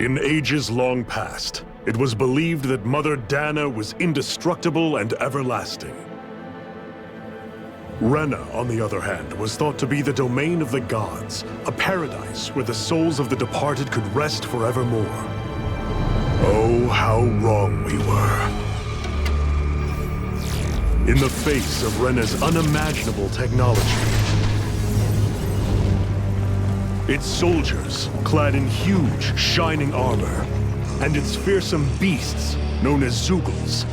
In ages long past, it was believed that Mother Dahna was indestructible and everlasting. Rena, on the other hand, was thought to be the domain of the gods, a paradise where the souls of the departed could rest forevermore. Oh, how wrong we were. In the face of Rena's unimaginable technology, its soldiers, clad in huge, shining armor, and its fearsome beasts, known as Zeugles,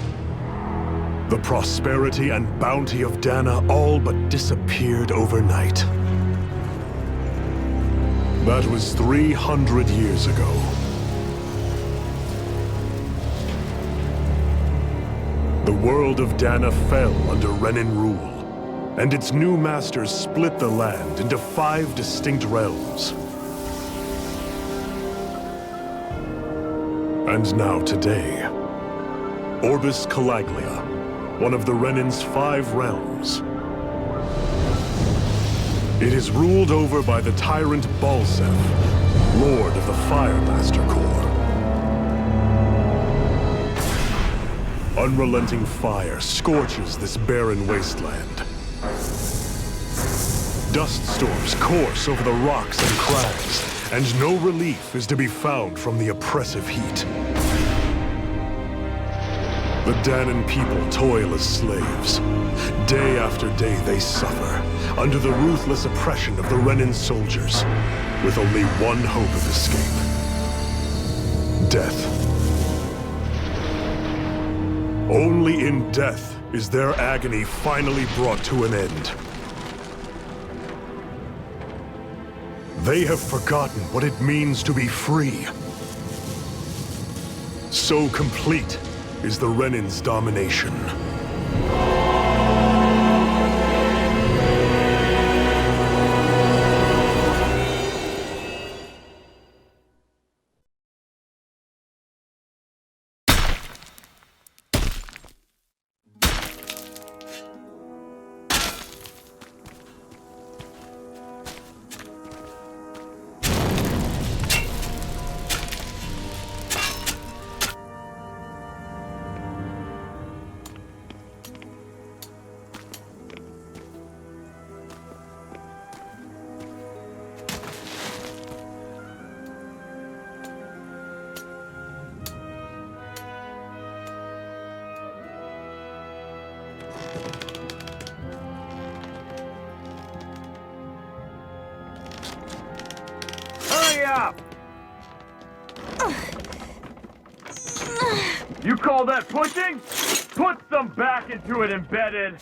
the prosperity and bounty of Dahna all but disappeared overnight. That was 300 years ago. The world of Dahna fell under Renan rule, and its new masters split the land into 5 distinct realms. And now today, Orbis Calaglia, one of the Renan's 5 realms. It is ruled over by the tyrant Balsef, Lord of the Firemaster Corps. Unrelenting fire scorches this barren wasteland. Dust storms course over the rocks and crags, and no relief is to be found from the oppressive heat. The Dahnan people toil as slaves. Day after day they suffer, under the ruthless oppression of the Renan soldiers, with only one hope of escape: death. Only in death is their agony finally brought to an end. They have forgotten what it means to be free. So complete is the Renan's domination. You call that pushing? Put some back into it, embedded!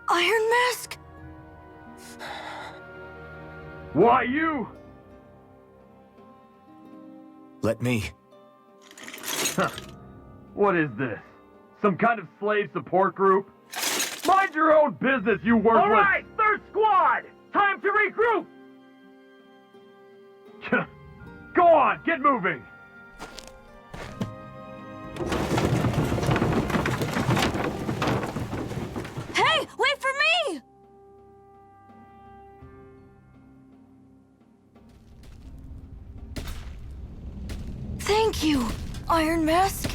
Iron Mask? Why you? Let me. What is this? Some kind of slave support group? Mind your own business, you worthless! All right, third squad! Time to regroup! Go on, get moving! Hey, wait for me! Thank you, Iron Mask.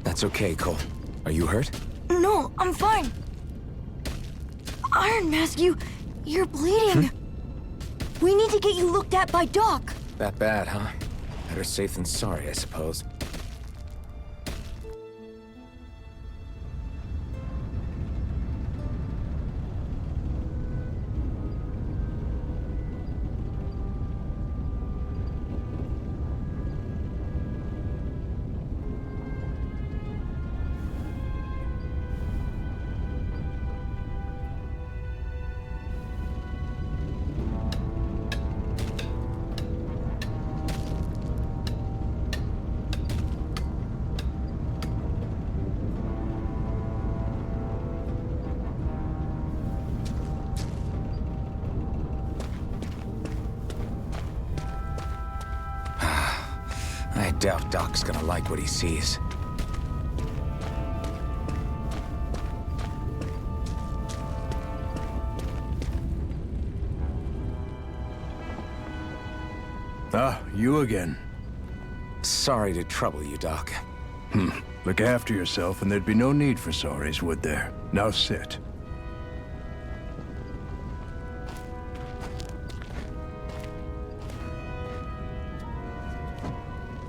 That's okay, Cole. Are you hurt? No, I'm fine. Iron Mask, you're bleeding. We need to get you looked at by Doc. That bad, huh? Better safe than sorry, I suppose. I doubt Doc's gonna like what he sees. Ah, you again. Sorry to trouble you, Doc. Look after yourself and there'd be no need for sorries, would there? Now sit.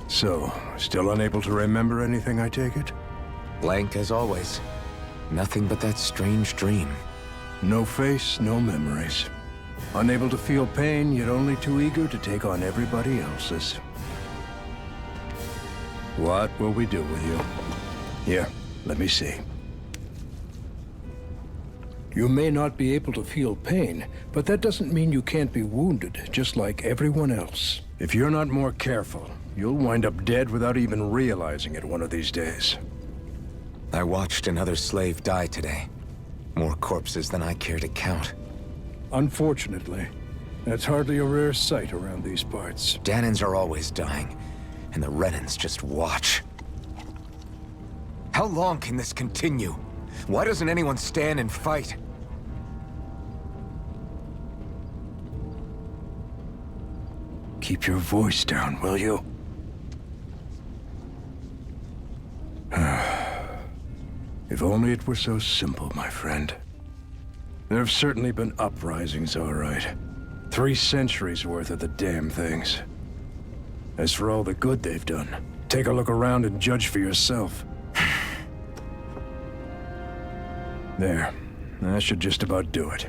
So, still unable to remember anything, I take it? Blank as always. Nothing but that strange dream. No face, no memories. Unable to feel pain, yet only too eager to take on everybody else's. What will we do with you? Here, let me see. You may not be able to feel pain, but that doesn't mean you can't be wounded, just like everyone else. If you're not more careful, you'll wind up dead without even realizing it one of these days. I watched another slave die today. More corpses than I care to count. Unfortunately, that's hardly a rare sight around these parts. Dahnans are always dying, and the Renans just watch. How long can this continue? Why doesn't anyone stand and fight? Keep your voice down, will you? If only it were so simple, my friend. There have certainly been uprisings, all right. 3 centuries worth of the damn things. As for all the good they've done, take a look around and judge for yourself. There. That should just about do it.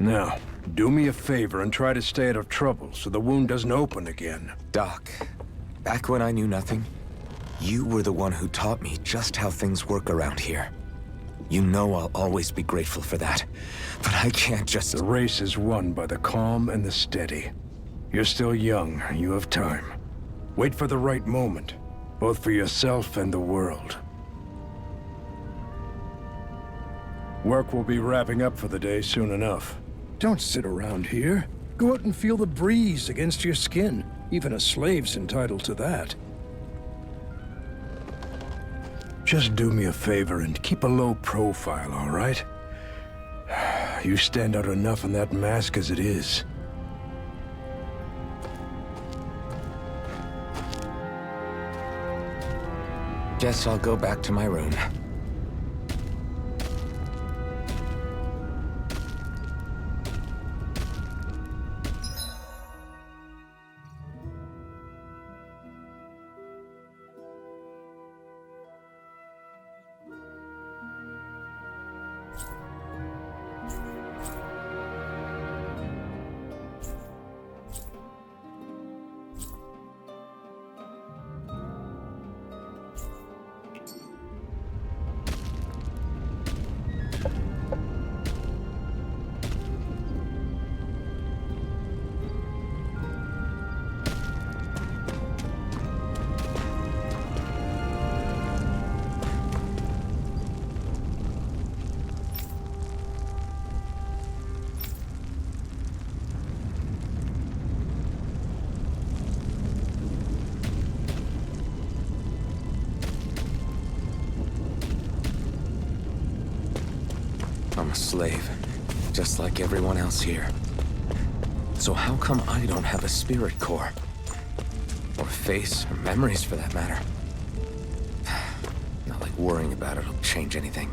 Now, do me a favor and try to stay out of trouble so the wound doesn't open again. Doc, back when I knew nothing, you were the one who taught me just how things work around here. You know I'll always be grateful for that, but I can't just... The race is won by the calm and the steady. You're still young, you have time. Wait for the right moment, both for yourself and the world. Work will be wrapping up for the day soon enough. Don't sit around here. Go out and feel the breeze against your skin. Even a slave's entitled to that. Just do me a favor and keep a low profile, all right? You stand out enough in that mask as it is. Guess I'll go back to my room. I'm a slave, just like everyone else here. So how come I don't have a spirit core? Or a face, or memories for that matter? Not like worrying about it'll change anything.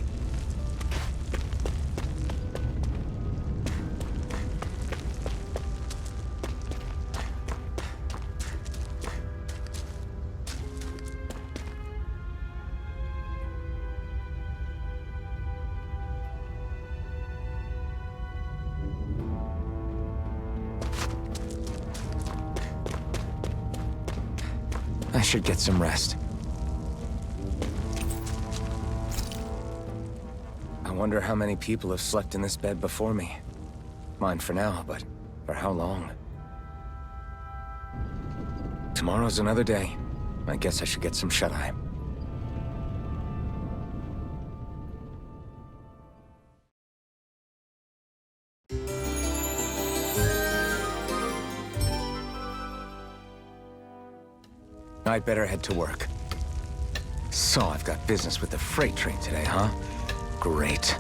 I should get some rest. I wonder how many people have slept in this bed before me. Mine for now, but for how long? Tomorrow's another day. I guess I should get some shut-eye. I'd better head to work. So I've got business with the freight train today, huh? Great.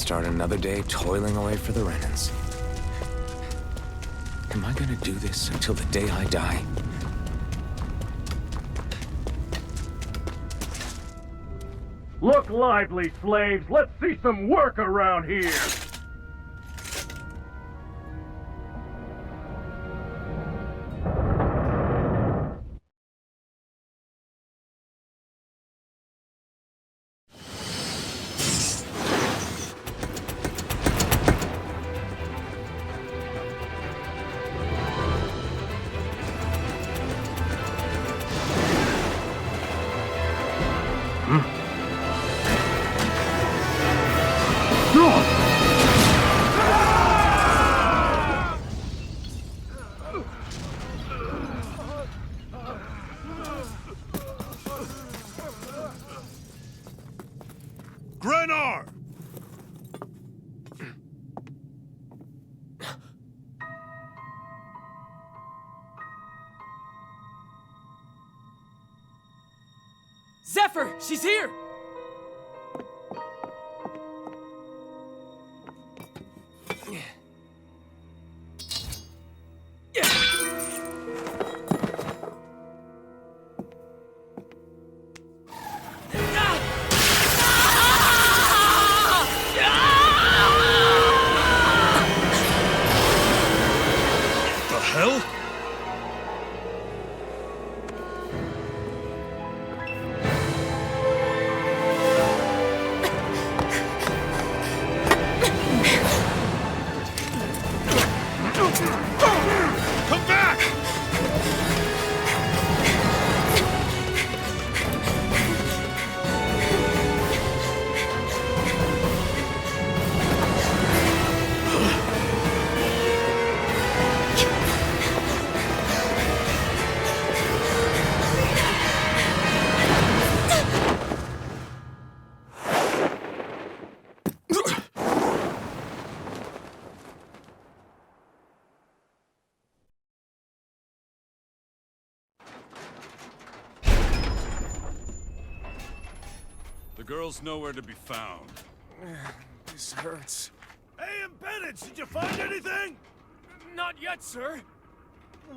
start another day toiling away for the Renans. Am I gonna do this until the day I die? Look lively, slaves! Let's see some work around here! Grenar! Zephyr! She's here! The hell? Come back! The girl's nowhere to be found. This hurts. Hey, Embedded, did you find anything? Not yet, sir.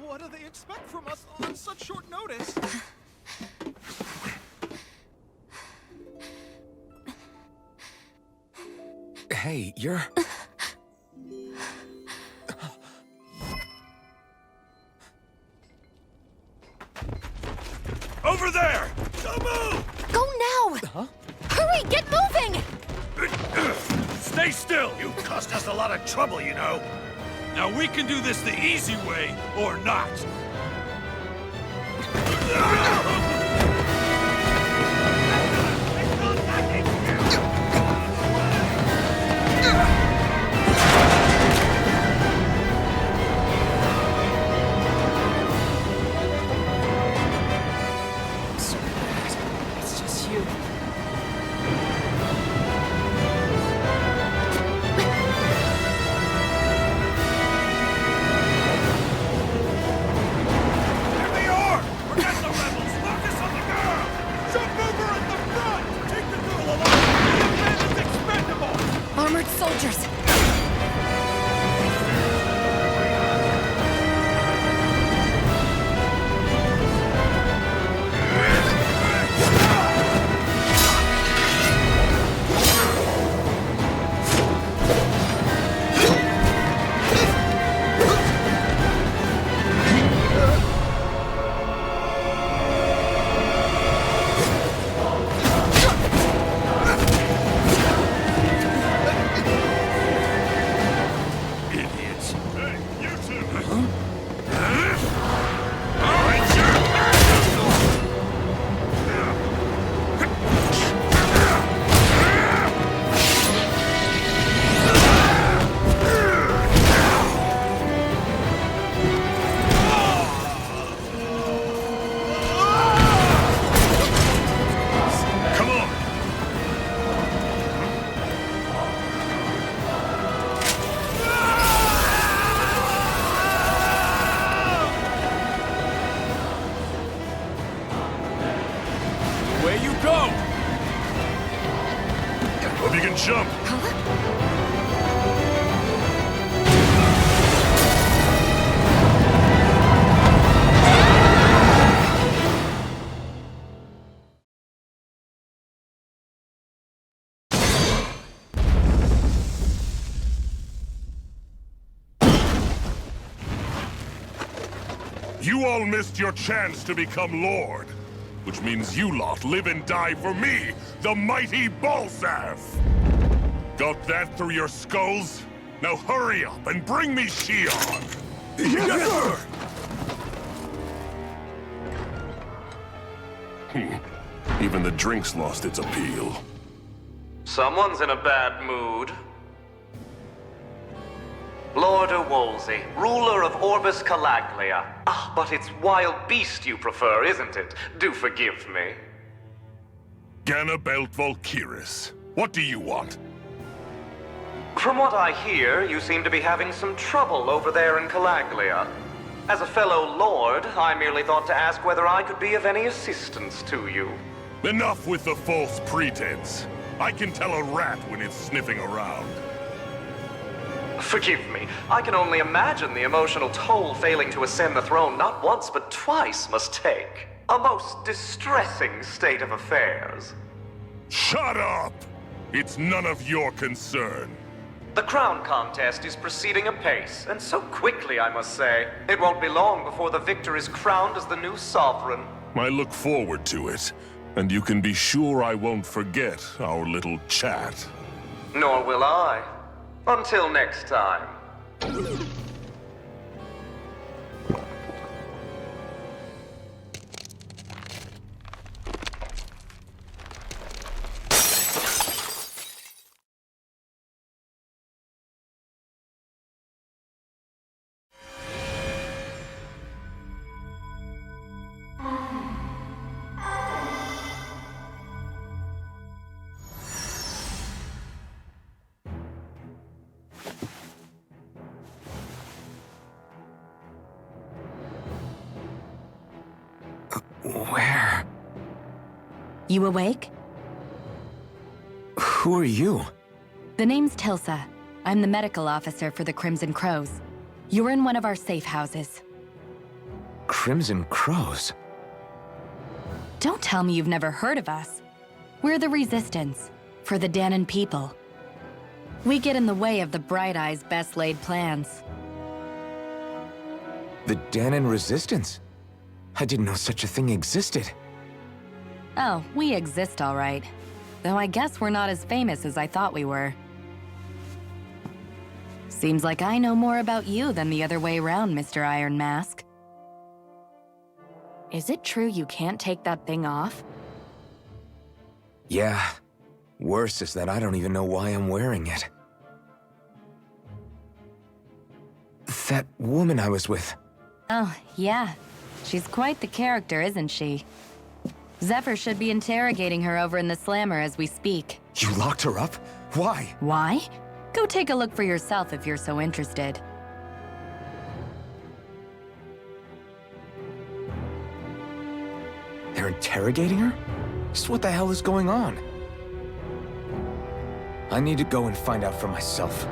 What do they expect from us on such short notice? Hey, you're... Over there! Don't move! Go now! Huh? Hurry, get moving! Stay still! You caused us a lot of trouble, you know. Now we can do this the easy way, or not. So bad. It's just you. Here they are! Forget the rebels! You all missed your chance to become Lord. Which means you lot live and die for me, the mighty Balzav! Got that through your skulls? Now hurry up and bring me Shionne! Yes, sir! Even the drink's lost its appeal. Someone's in a bad mood. Lord Wolsey, ruler of Orbis Calaglia. Ah, but it's wild beast you prefer, isn't it? Do forgive me. Ganabelt Volkiris, what do you want? From what I hear, you seem to be having some trouble over there in Calaglia. As a fellow lord, I merely thought to ask whether I could be of any assistance to you. Enough with the false pretense. I can tell a rat when it's sniffing around. Forgive me, I can only imagine the emotional toll failing to ascend the throne not once but twice must take. A most distressing state of affairs. Shut up! It's none of your concern. The crown contest is proceeding apace, and so quickly, I must say. It won't be long before the victor is crowned as the new sovereign. I look forward to it, and you can be sure I won't forget our little chat. Nor will I. Until next time. Where? You awake? Who are you? The name's Tilsa. I'm the medical officer for the Crimson Crows. You're in one of our safe houses. Crimson Crows? Don't tell me you've never heard of us. We're the Resistance, for the Dahnan people. We get in the way of the Bright Eye's best-laid plans. The Dahnan Resistance? I didn't know such a thing existed. Oh, we exist all right. Though I guess we're not as famous as I thought we were. Seems like I know more about you than the other way around, Mr. Iron Mask. Is it true you can't take that thing off? Yeah. Worse is that I don't even know why I'm wearing it. That woman I was with. Oh, yeah. She's quite the character, isn't she? Zephyr should be interrogating her over in the Slammer as we speak. You locked her up? Why? Why? Go take a look for yourself if you're so interested. They're interrogating her? Just what the hell is going on? I need to go and find out for myself.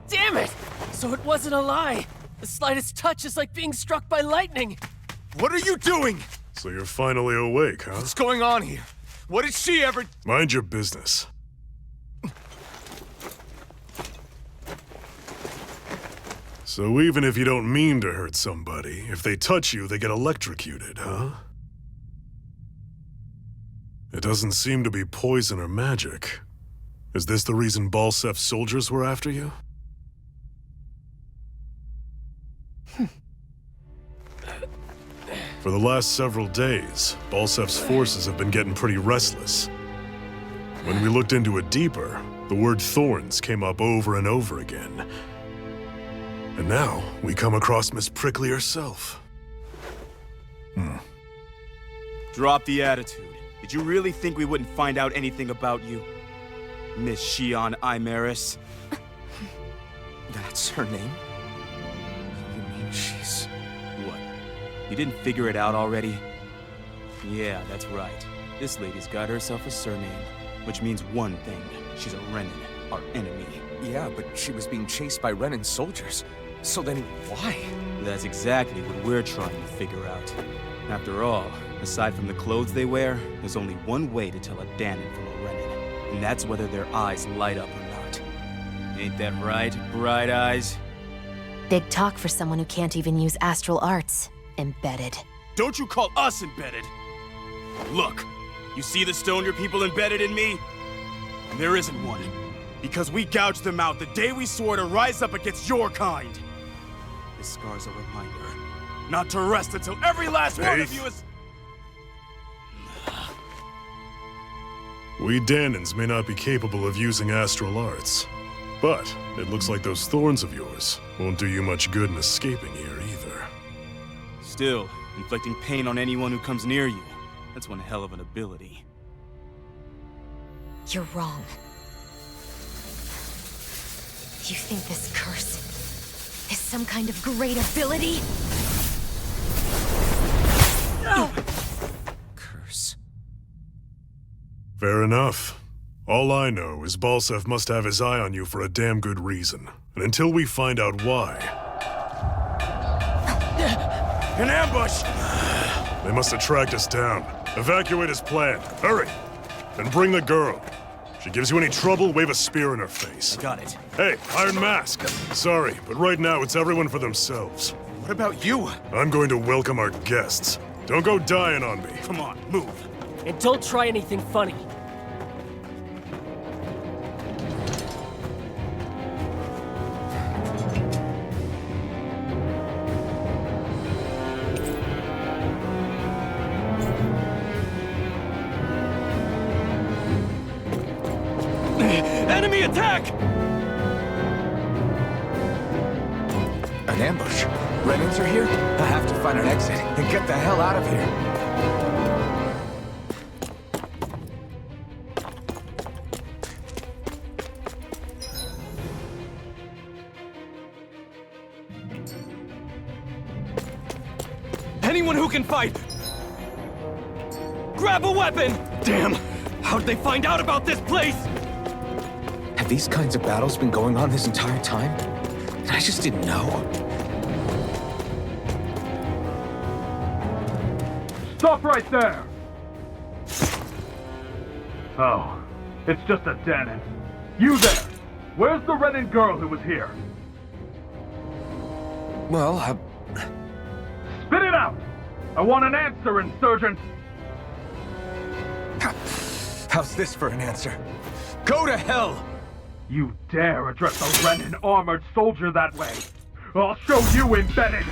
Damn it! So it wasn't a lie. The slightest touch is like being struck by lightning. What are you doing? So you're finally awake, huh? What's going on here? What did she ever... Mind your business. So even if you don't mean to hurt somebody, if they touch you, they get electrocuted, huh? It doesn't seem to be poison or magic. Is this the reason Balsef's soldiers were after you? For the last several days, Balsef's forces have been getting pretty restless. When we looked into it deeper, the word thorns came up over and over again. And now, we come across Miss Prickly herself. Drop the attitude. Did you really think we wouldn't find out anything about you? Miss Shionne Imaris? That's her name? You mean she's... What? You didn't figure it out already? Yeah, that's right. This lady's got herself a surname, which means one thing. She's a Renan, our enemy. Yeah, but she was being chased by Renan's soldiers. So then, why? That's exactly what we're trying to figure out. After all, aside from the clothes they wear, there's only one way to tell a Dahnan from a Renan, and that's whether their eyes light up or not. Ain't that right, Bright Eyes? Big talk for someone who can't even use astral arts. Embedded. Don't you call us embedded! Look, you see the stone your people embedded in me? There isn't one. Because we gouged them out the day we swore to rise up against your kind. This scar's a reminder. Not to rest until every last one of you is... We Dahnans may not be capable of using astral arts, but it looks like those thorns of yours won't do you much good in escaping here either. Still, inflicting pain on anyone who comes near you, that's one hell of an ability. You're wrong. You think this curse is some kind of great ability? Curse. Fair enough. All I know is Balsef must have his eye on you for a damn good reason. And until we find out why... An ambush! They must have tracked us down. Evacuate as planned. Hurry! And bring the girl. If she gives you any trouble, wave a spear in her face. Got it. Hey, Iron Mask! Sorry, but right now it's everyone for themselves. What about you? I'm going to welcome our guests. Don't go dying on me. Come on, move. And don't try anything funny. Enemy attack! An ambush? Renans are here? I have to find an exit and get the hell out of here. Anyone who can fight! Grab a weapon! Damn! How'd they find out about this place? Have these kinds of battles been going on this entire time? I just didn't know. Stop right there! Oh, it's just a Dahnan. You there! Where's the Renan girl who was here? Well, Spit it out! I want an answer, insurgent! how's this for an answer? Go to hell! You dare address a Renan armored soldier that way? I'll show you embedded!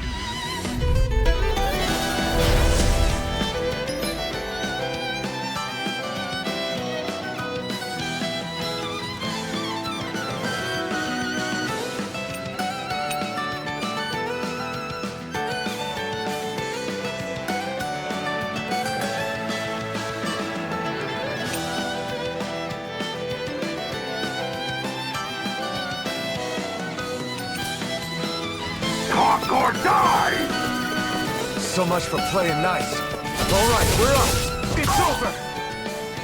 Talk or die! So much for playing nice. All right, we're up. It's over.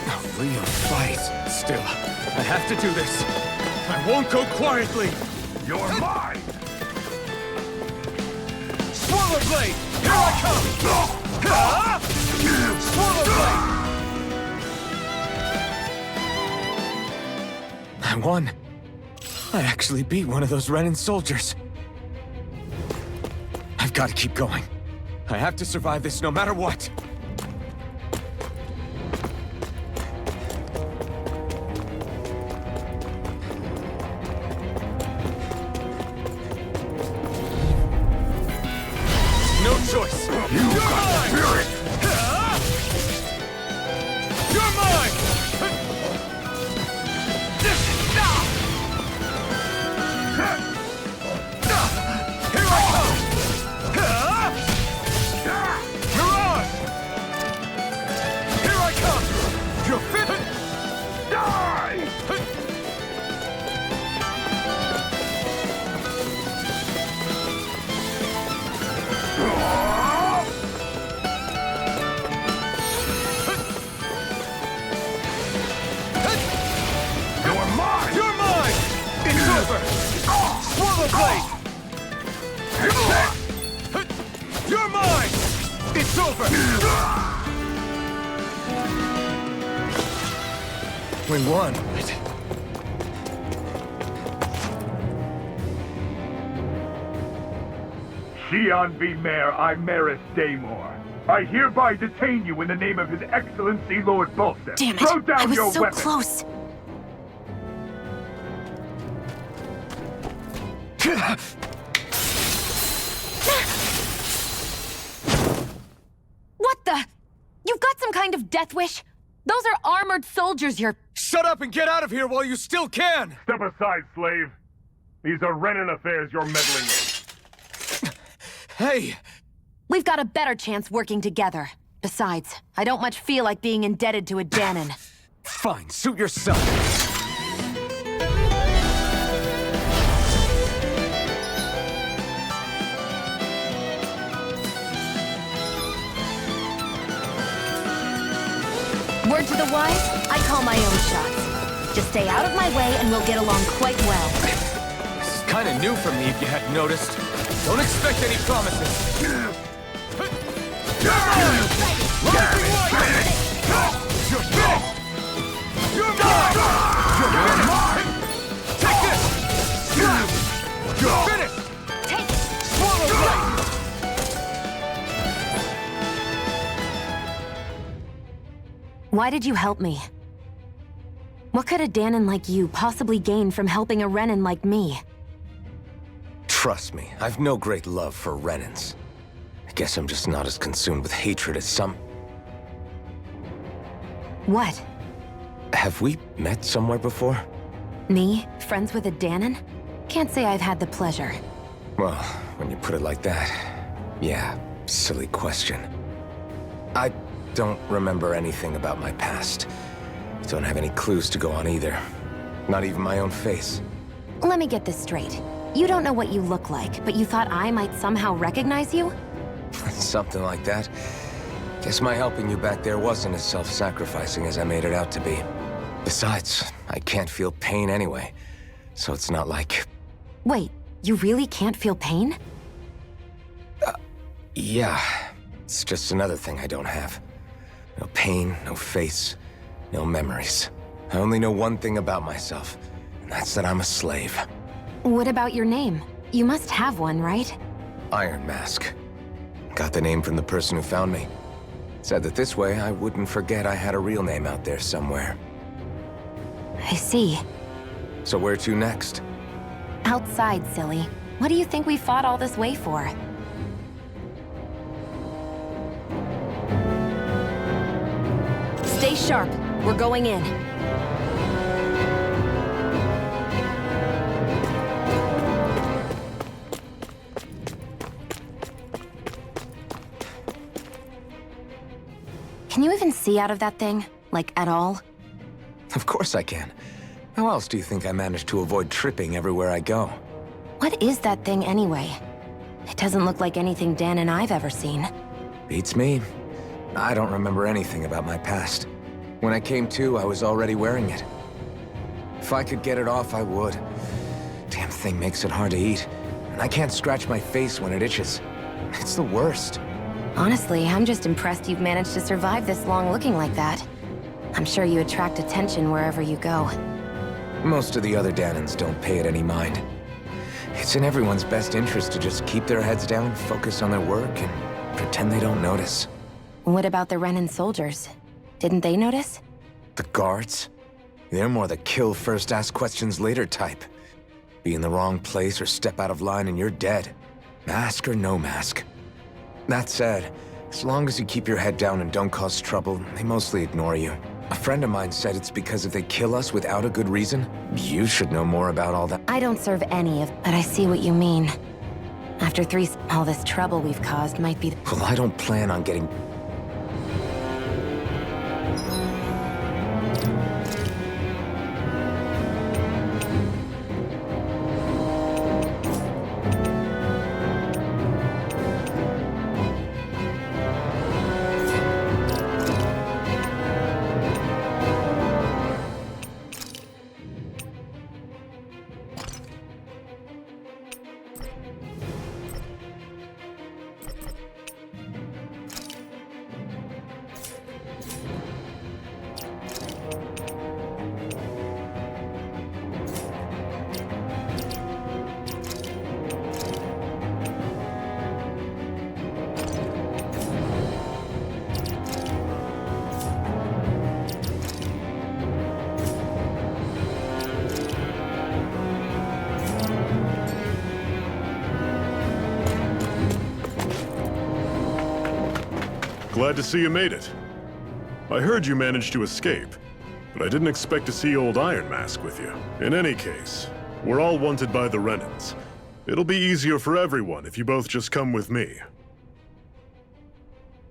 A real fight. Still, I have to do this. I won't go quietly. You're mine! Swallow blade! Here I come! Swallow blade! I won. I actually beat one of those Renan soldiers. I've got to keep going. I have to survive this no matter what. You're mine! Spirit! You're mine! Here I come! Mirage! Here I come! You're fit! Die! You're mine! You're mine! It's over! Swallow blade! You're mine! It's over! We won. Shionne v. Mayor Imaris Daymore. I hereby detain you in the name of His Excellency Lord Bolster. Damn it! Throw down I was your so weapon. close. What the? You've got some kind of death wish? Those are armored soldiers you're... Shut up and get out of here while you still can! Step aside, slave. These are Renan affairs you're meddling in. Hey! We've got a better chance working together. Besides, I don't much feel like being indebted to a Dahnan. Fine, suit yourself. Word to the wise, I call my own shots. Just stay out of my way and we'll get along quite well. This is kind of new for me if you hadn't noticed. Don't expect any promises. You're mine! You're finished! You're mine! Take this! You're finished! Take it! Swallow blade! Why did you help me? What could a Dahnan like you possibly gain from helping a Renan like me? Trust me, I've no great love for Renans. I guess I'm just not as consumed with hatred as some... What? Have we met somewhere before? Me? Friends with a Dahnan? Can't say I've had the pleasure. Well, when you put it like that, yeah, silly question. I don't remember anything about my past. Don't have any clues to go on either. Not even my own face. Let me get this straight. You don't know what you look like, but you thought I might somehow recognize you? Something like that. Guess my helping you back there wasn't as self-sacrificing as I made it out to be. Besides, I can't feel pain anyway, so it's not like... Wait, you really can't feel pain? Yeah. It's just another thing I don't have. No pain, no face, no memories. I only know one thing about myself, and that's that I'm a slave. What about your name? You must have one, right? Iron Mask. Got the name from the person who found me. Said that this way I wouldn't forget I had a real name out there somewhere. I see. So where to next? Outside, silly. What do you think we fought all this way for? Stay sharp. We're going in. Can you even see out of that thing? Like, at all? Of course I can. How else do you think I managed to avoid tripping everywhere I go? What is that thing anyway? It doesn't look like anything Dahnan I've ever seen. Beats me. I don't remember anything about my past. When I came to, I was already wearing it. If I could get it off, I would. Damn thing makes it hard to eat. And I can't scratch my face when it itches. It's the worst. Honestly, I'm just impressed you've managed to survive this long looking like that. I'm sure you attract attention wherever you go. Most of the other Dahnans don't pay it any mind. It's in everyone's best interest to just keep their heads down, focus on their work, and pretend they don't notice. What about the Renan soldiers? Didn't they notice? The guards? They're more the kill first, ask questions later type. Be in the wrong place or step out of line and you're dead. Mask or no mask. That said, as long as you keep your head down and don't cause trouble, they mostly ignore you. A friend of mine said it's because if they kill us without a good reason, you should know more about all that. I don't serve any of, but I see what you mean. After all this trouble we've caused might be... Well, I don't plan on getting... Glad to see you made it. I heard you managed to escape, but I didn't expect to see old Iron Mask with you. In any case, we're all wanted by the Renans. It'll be easier for everyone if you both just come with me.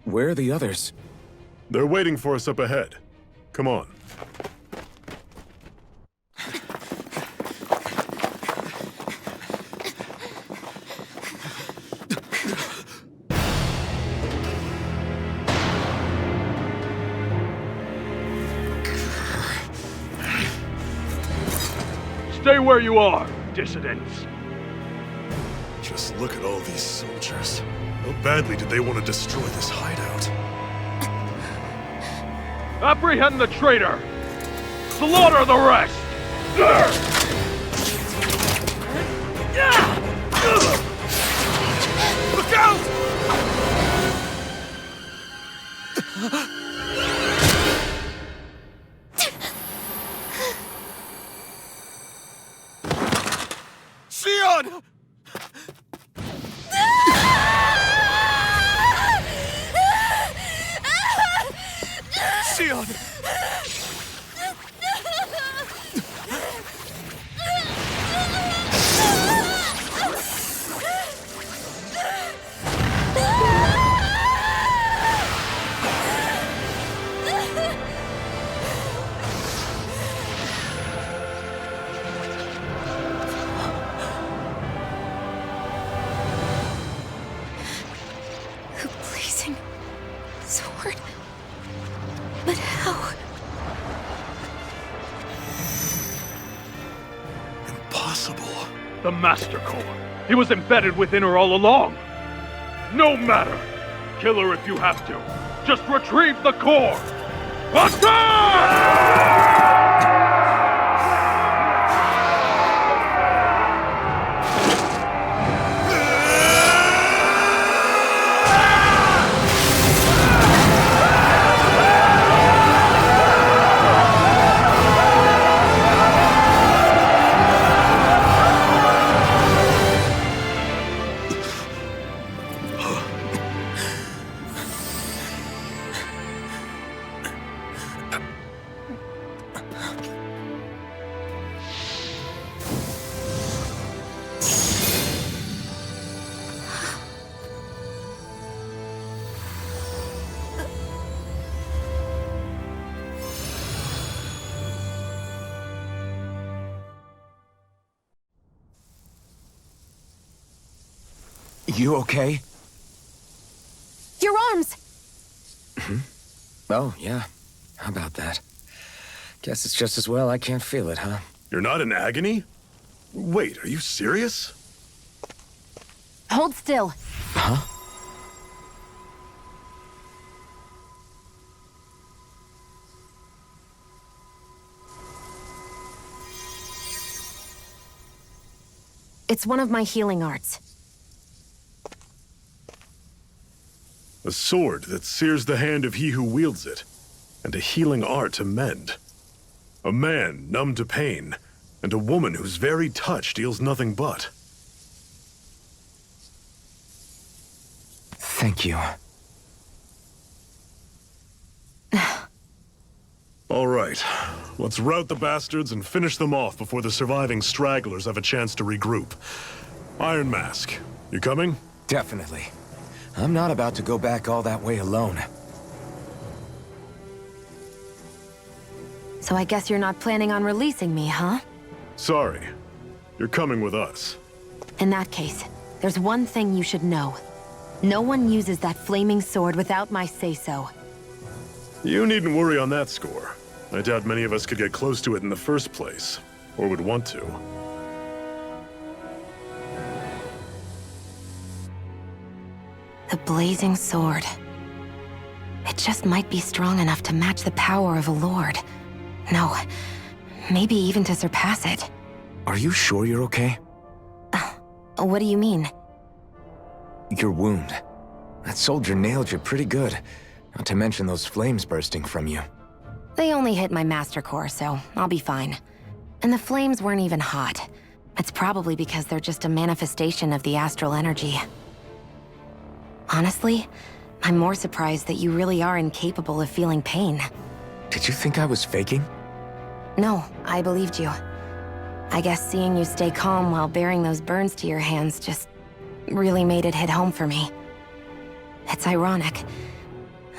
Where are the others? They're waiting for us up ahead. Come on. Stay where you are, dissidents. Just look at all these soldiers. How badly did they want to destroy this hideout? Apprehend the traitor! Slaughter the rest! Look out! Shionne! Shionne! A blazing sword. But how? Impossible. The Master Core. He was embedded within her all along. No matter. Kill her if you have to. Just retrieve the core. Attack! You okay? Your arms! Oh, yeah. How about that? Guess it's just as well I can't feel it, huh? You're not in agony? Wait, are you serious? Hold still. Huh? It's one of my healing arts. A sword that sears the hand of he who wields it, and a healing art to mend. A man numb to pain, and a woman whose very touch deals nothing but. Thank you. All right. Let's rout the bastards and finish them off before the surviving stragglers have a chance to regroup. Iron Mask, you coming? Definitely. I'm not about to go back all that way alone. So I guess you're not planning on releasing me, huh? Sorry. You're coming with us. In that case, there's one thing you should know. No one uses that flaming sword without my say-so. You needn't worry on that score. I doubt many of us could get close to it in the first place, or would want to. The blazing sword. It just might be strong enough to match the power of a lord. No, maybe even to surpass it. Are you sure you're okay? What do you mean? Your wound. That soldier nailed you pretty good. Not to mention those flames bursting from you. They only hit my master core, so I'll be fine. And the flames weren't even hot. It's probably because they're just a manifestation of the astral energy. Honestly, I'm more surprised that you really are incapable of feeling pain. Did you think I was faking? No, I believed you. I guess seeing you stay calm while bearing those burns to your hands just really made it hit home for me. It's ironic.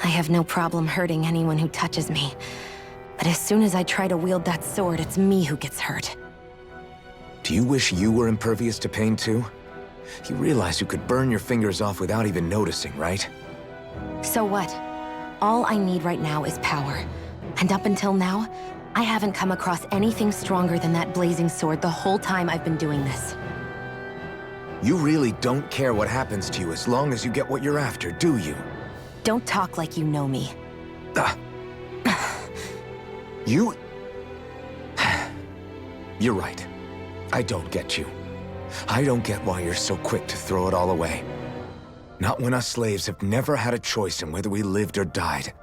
I have no problem hurting anyone who touches me. But as soon as I try to wield that sword, it's me who gets hurt. Do you wish you were impervious to pain too? You realize you could burn your fingers off without even noticing, right? So what? All I need right now is power. And up until now, I haven't come across anything stronger than that blazing sword the whole time I've been doing this. You really don't care what happens to you as long as you get what you're after, do you? Don't talk like you know me. You... You're right. I don't get you. I don't get why you're so quick to throw it all away. Not when us slaves have never had a choice in whether we lived or died.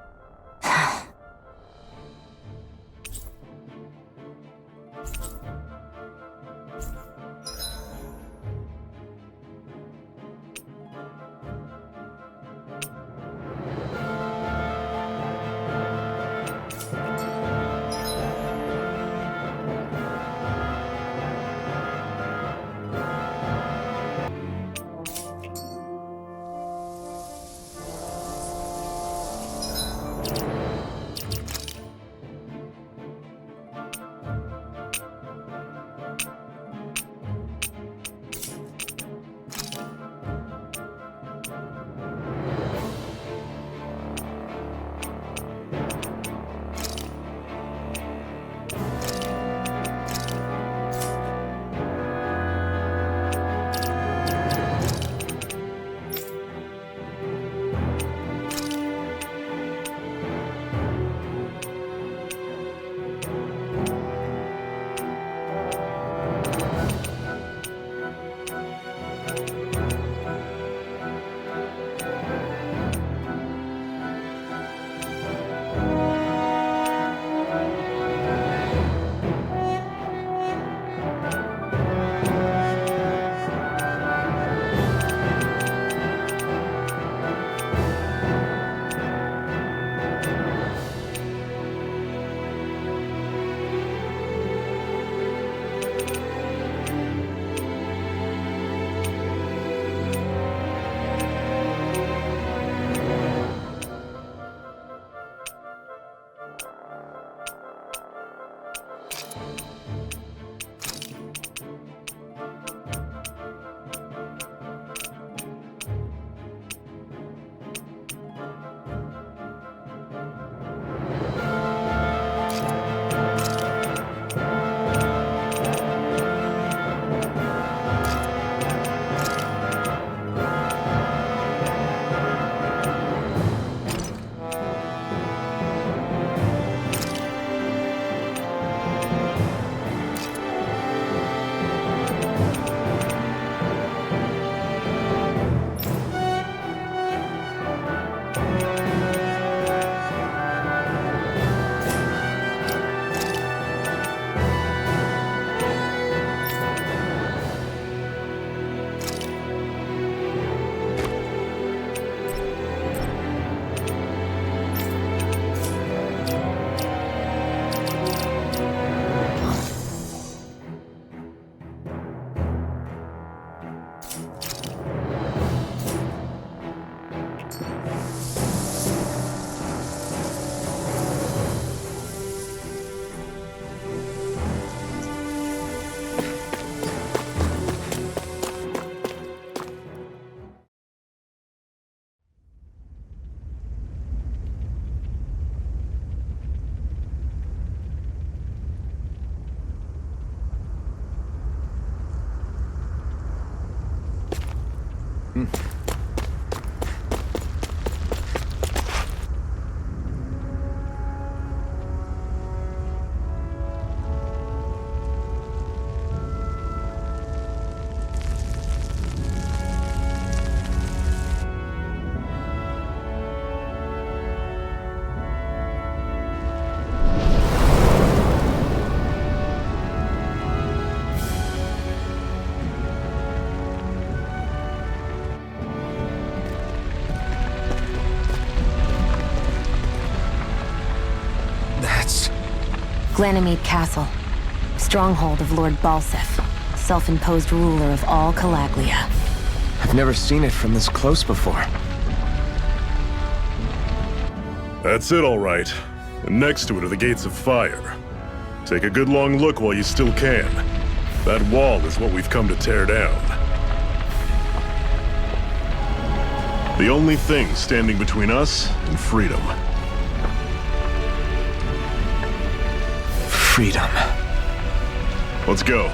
Glanimede Castle, stronghold of Lord Balsef, self-imposed ruler of all Calaglia. I've never seen it from this close before. That's it, all right. And next to it are the gates of fire. Take a good long look while you still can. That wall is what we've come to tear down. The only thing standing between us and freedom. Freedom. Let's go.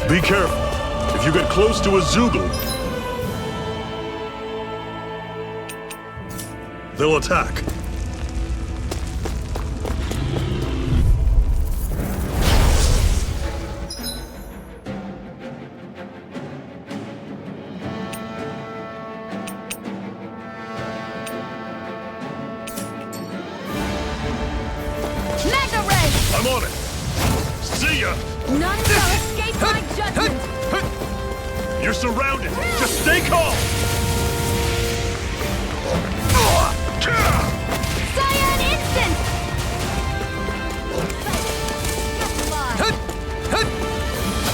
Be careful. If you get close to a Zoogle, they'll attack. Mega Ray! I'm on it. See ya! None shall escape my judgment! You're surrounded. Just stay calm. Cyan Instant!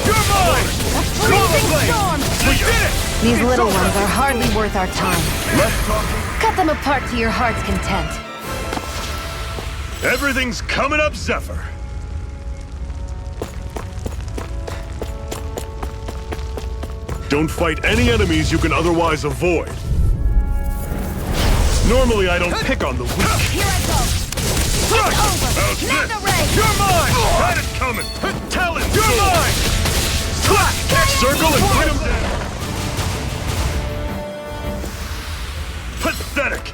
You're mine! A freezing storm! We did it! These little ones are hardly worth our time. Less talking. Cut them apart to your heart's content. Everything's coming up, Zephyr. Don't fight any enemies you can otherwise avoid. Normally, I don't pick on the weak. Here I go! It's over! How's Mega this? Ray! You're mine! Had it coming! Talon! You're mine! Slap! Circle and put him down! Pathetic!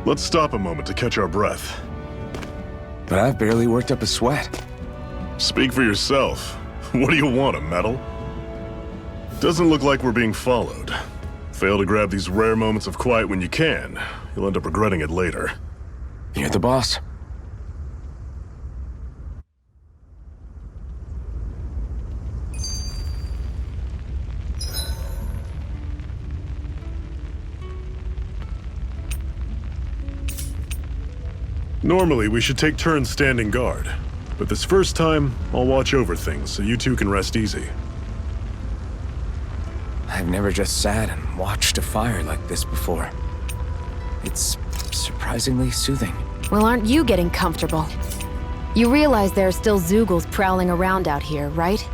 Let's stop a moment to catch our breath. But I've barely worked up a sweat. Speak for yourself. What do you want, a medal? Doesn't look like we're being followed. Fail to grab these rare moments of quiet when you can. You'll end up regretting it later. You're the boss. Normally, we should take turns standing guard. But this first time, I'll watch over things so you two can rest easy. I've never just sat and watched a fire like this before. It's surprisingly soothing. Well, aren't you getting comfortable? You realize there are still Zeugles prowling around out here, right?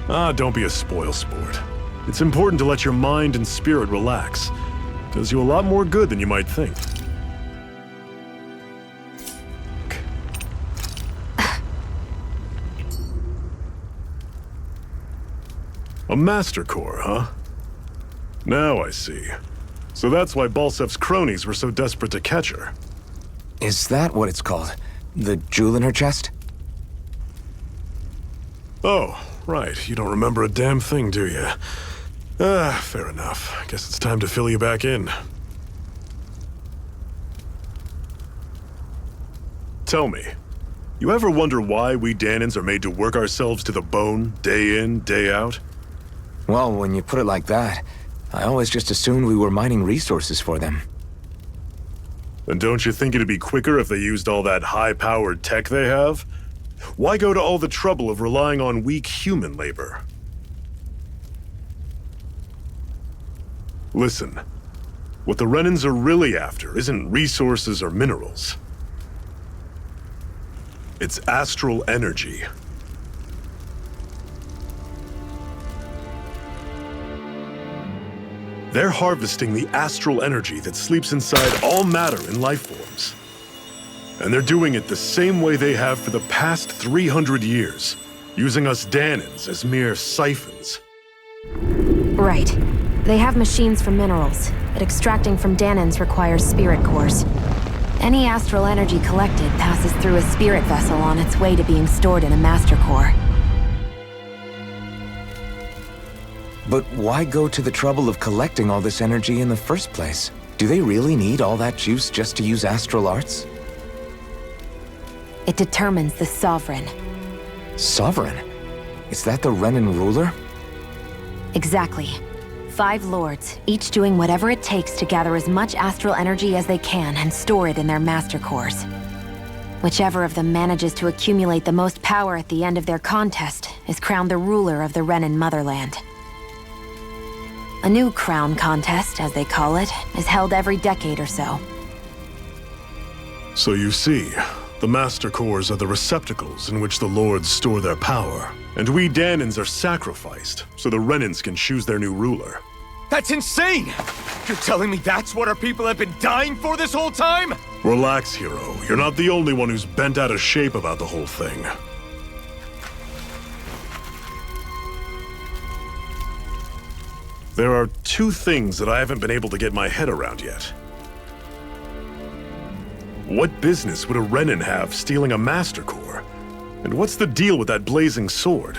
Don't be a spoilsport. It's important to let your mind and spirit relax. Does you a lot more good than you might think. A Master Core, huh? Now I see. So that's why Balsef's cronies were so desperate to catch her. Is that what it's called? The jewel in her chest? Oh, right. You don't remember a damn thing, do you? Fair enough. Guess it's time to fill you back in. Tell me, you ever wonder why we Dahnans are made to work ourselves to the bone, day in, day out? Well, when you put it like that, I always just assumed we were mining resources for them. Then don't you think it'd be quicker if they used all that high-powered tech they have? Why go to all the trouble of relying on weak human labor? Listen, what the Renans are really after isn't resources or minerals. It's astral energy. They're harvesting the astral energy that sleeps inside all matter in life forms. And they're doing it the same way they have for the past 300 years, using us Dahnans as mere siphons. Right. They have machines for minerals, but extracting from Dahnans requires spirit cores. Any astral energy collected passes through a spirit vessel on its way to being stored in a master core. But why go to the trouble of collecting all this energy in the first place? Do they really need all that juice just to use astral arts? It determines the Sovereign. Sovereign? Is that the Renan ruler? Exactly. 5 lords, each doing whatever it takes to gather as much astral energy as they can and store it in their master cores. Whichever of them manages to accumulate the most power at the end of their contest is crowned the ruler of the Renan motherland. A new crown contest, as they call it, is held every decade or so. So you see, the Master Cores are the receptacles in which the Lords store their power. And we Dahnans are sacrificed, so the Renans can choose their new ruler. That's insane! You're telling me that's what our people have been dying for this whole time? Relax, hero. You're not the only one who's bent out of shape about the whole thing. There are 2 things that I haven't been able to get my head around yet. What business would a Renan have stealing a Master Core? And what's the deal with that blazing sword?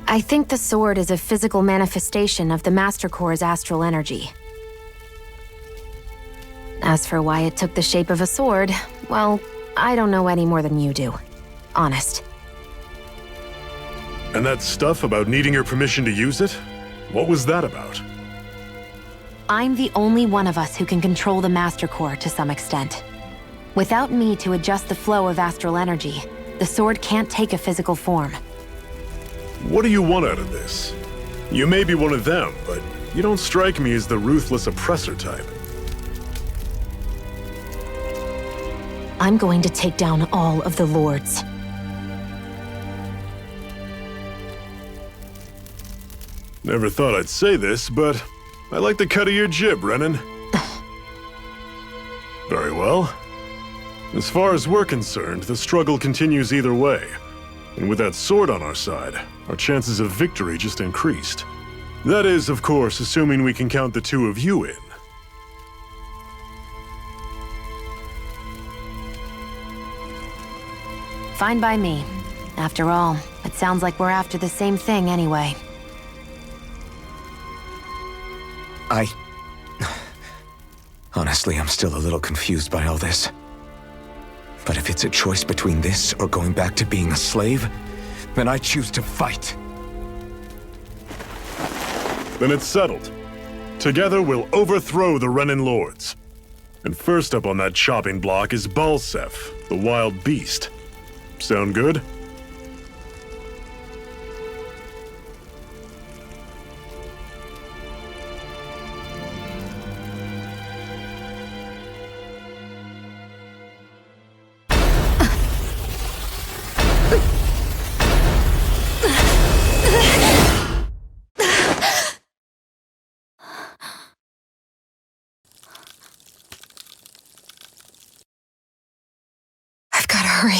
I think the sword is a physical manifestation of the Master Core's astral energy. As for why it took the shape of a sword, well, I don't know any more than you do. Honest. And that stuff about needing your permission to use it? What was that about? I'm the only one of us who can control the Master Core to some extent. Without me to adjust the flow of astral energy, the sword can't take a physical form. What do you want out of this? You may be one of them, but you don't strike me as the ruthless oppressor type. I'm going to take down all of the lords. Never thought I'd say this, but I like the cut of your jib, Renan. Very well. As far as we're concerned, the struggle continues either way. And with that sword on our side, our chances of victory just increased. That is, of course, assuming we can count the 2 of you in. Fine by me. After all, it sounds like we're after the same thing anyway. Honestly, I'm still a little confused by all this. But if it's a choice between this or going back to being a slave, then I choose to fight. Then it's settled. Together we'll overthrow the Renan lords. And first up on that chopping block is Balsef, the wild beast. Sound good? Hurry.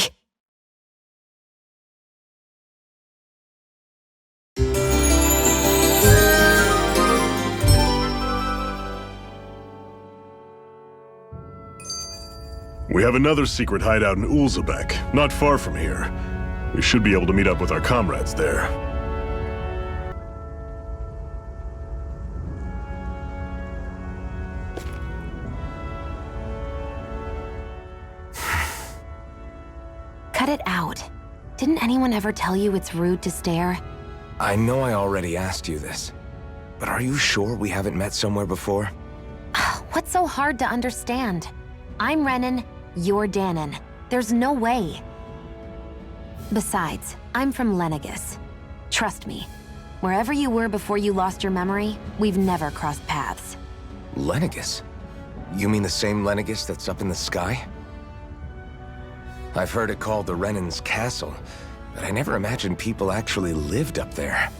We have another secret hideout in Ulzebek, not far from here. We should be able to meet up with our comrades there. Cut it out. Didn't anyone ever tell you it's rude to stare? I know I already asked you this, but are you sure we haven't met somewhere before? What's so hard to understand? I'm Renan, you're Danon. There's no way. Besides, I'm from Lenegis. Trust me, wherever you were before you lost your memory, we've never crossed paths. Lenegis? You mean the same Lenegis that's up in the sky? I've heard it called the Renan's Castle, but I never imagined people actually lived up there.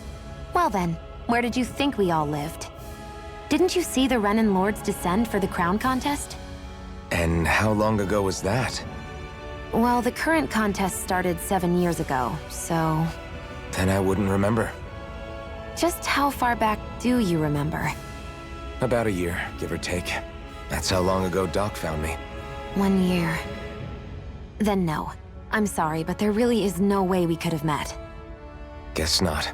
Well then, where did you think we all lived? Didn't you see the Renan lords descend for the crown contest? And how long ago was that? Well, the current contest started 7 years ago, so... Then I wouldn't remember. Just how far back do you remember? About a year, give or take. That's how long ago Doc found me. 1 year. Then no. I'm sorry, but there really is no way we could have met. Guess not.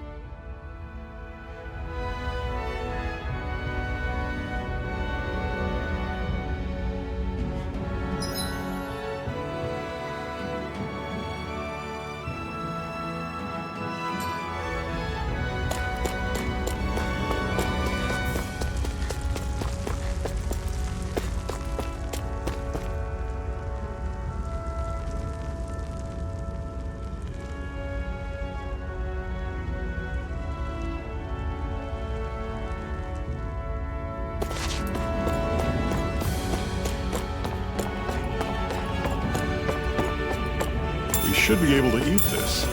Should be able to eat this.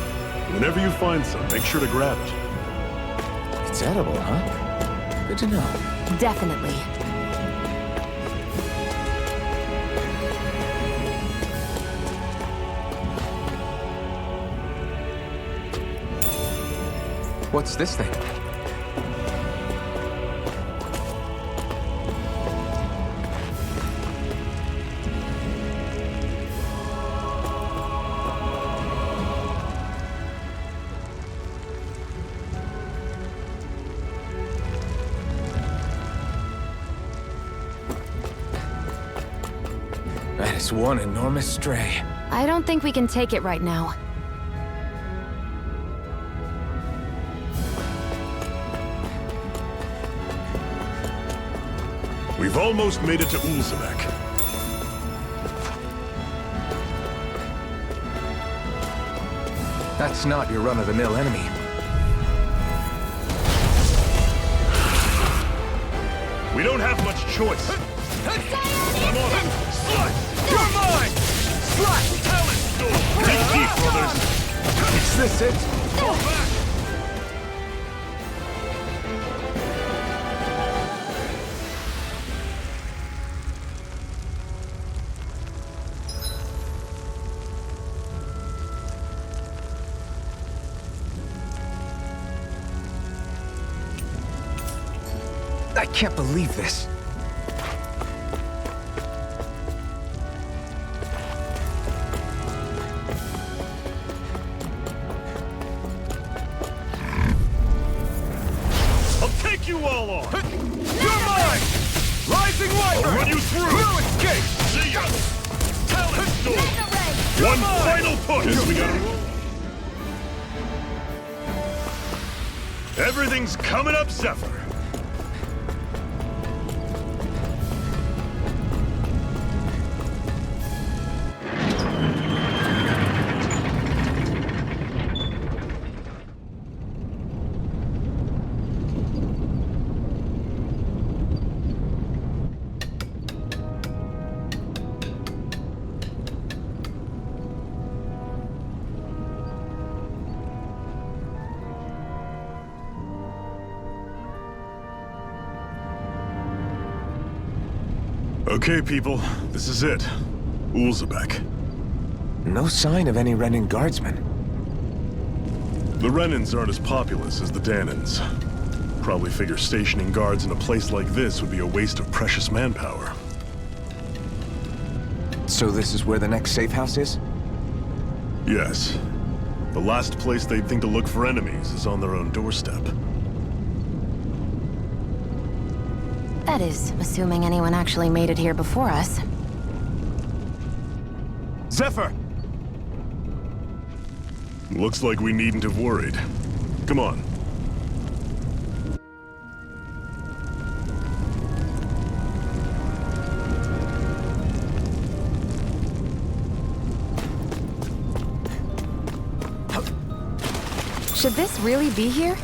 Whenever you find some, make sure to grab it. It's edible, huh? Good to know. Definitely. What's this thing? That is one enormous stray. I don't think we can take it right now. We've almost made it to Ulzebek. That's not your run-of-the-mill enemy. We don't have much choice. Come on! Slut! You're mine! Slut! Talent door! Dig deep, brothers. Is this it? Fall back! I can't believe this. take you all on! You're mine! Rising Wiper! I'll run you through! No escape! See ya! Talent Storm! One final push! We gotta... Everything's coming up, Zephyr! Okay, people, this is it. Ulzebek. No sign of any Renan guardsmen. The Renans aren't as populous as the Dahnans. Probably figure stationing guards in a place like this would be a waste of precious manpower. So this is where the next safe house is? Yes. The last place they'd think to look for enemies is on their own doorstep. That is, assuming anyone actually made it here before us. Zephyr! Looks like we needn't have worried. Come on. Should this really be here?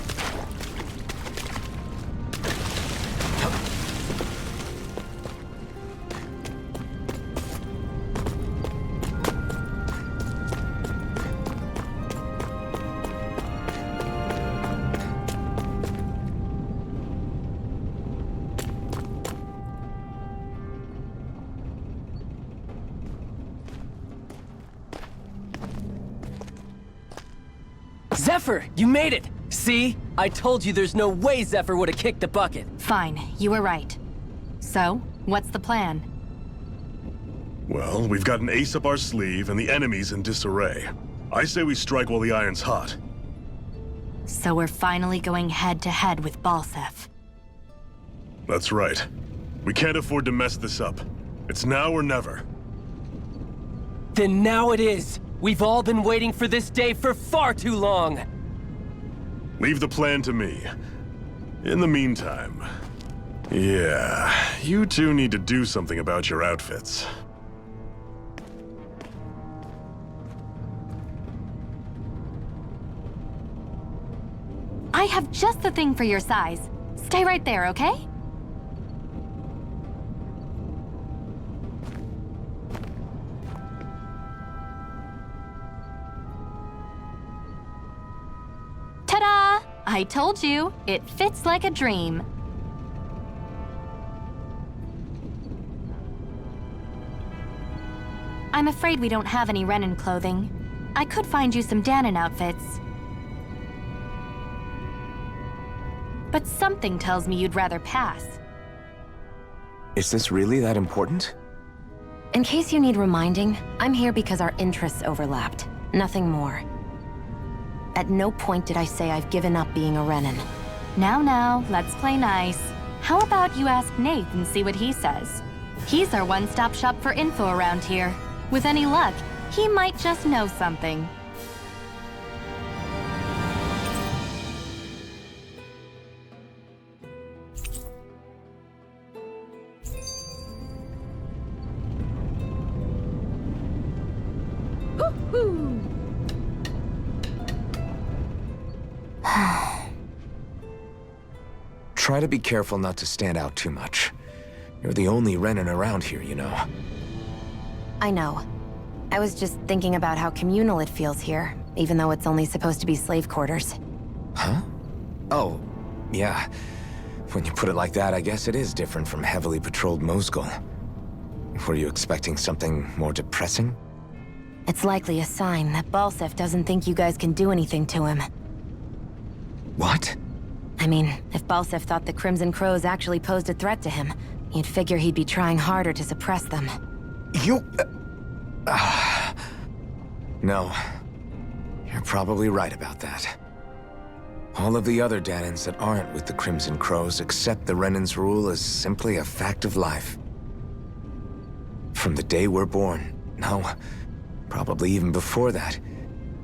Zephyr, you made it! See? I told you there's no way Zephyr would have kicked the bucket. Fine, you were right. So, what's the plan? Well, we've got an ace up our sleeve and the enemy's in disarray. I say we strike while the iron's hot. So we're finally going head-to-head with Balseph. That's right. We can't afford to mess this up. It's now or never. Then now it is! We've all been waiting for this day for far too long! Leave the plan to me. In the meantime... yeah, you two need to do something about your outfits. I have just the thing for your size. Stay right there, okay? Ta-da! I told you, it fits like a dream. I'm afraid we don't have any Renan clothing. I could find you some Dahnan outfits. But something tells me you'd rather pass. Is this really that important? In case you need reminding, I'm here because our interests overlapped. Nothing more. At no point did I say I've given up being a Renan. Now, let's play nice. How about you ask Nath and see what he says? He's our one-stop shop for info around here. With any luck, he might just know something. Try to be careful not to stand out too much. You're the only Renan around here, you know. I know. I was just thinking about how communal it feels here, even though it's only supposed to be slave quarters. Huh? Oh, yeah. When you put it like that, I guess it is different from heavily patrolled Mosgul. Were you expecting something more depressing? It's likely a sign that Balseph doesn't think you guys can do anything to him. What? I mean, if Balseph thought the Crimson Crows actually posed a threat to him, you'd figure he'd be trying harder to suppress them. You... No. You're probably right about that. All of the other Dahnans that aren't with the Crimson Crows accept the Renan's rule as simply a fact of life. From the day we're born, no, probably even before that,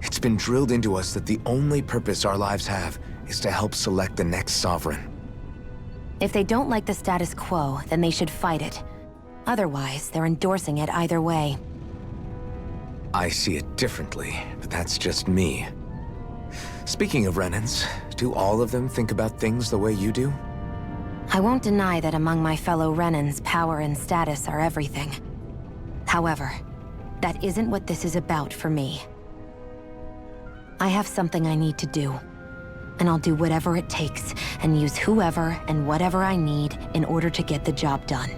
it's been drilled into us that the only purpose our lives have is to help select the next sovereign. If they don't like the status quo, then they should fight it. Otherwise, they're endorsing it either way. I see it differently, but that's just me. Speaking of Renans, do all of them think about things the way you do? I won't deny that among my fellow Renans, power and status are everything. However, that isn't what this is about for me. I have something I need to do, and I'll do whatever it takes and use whoever and whatever I need in order to get the job done.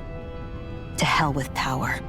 To hell with power.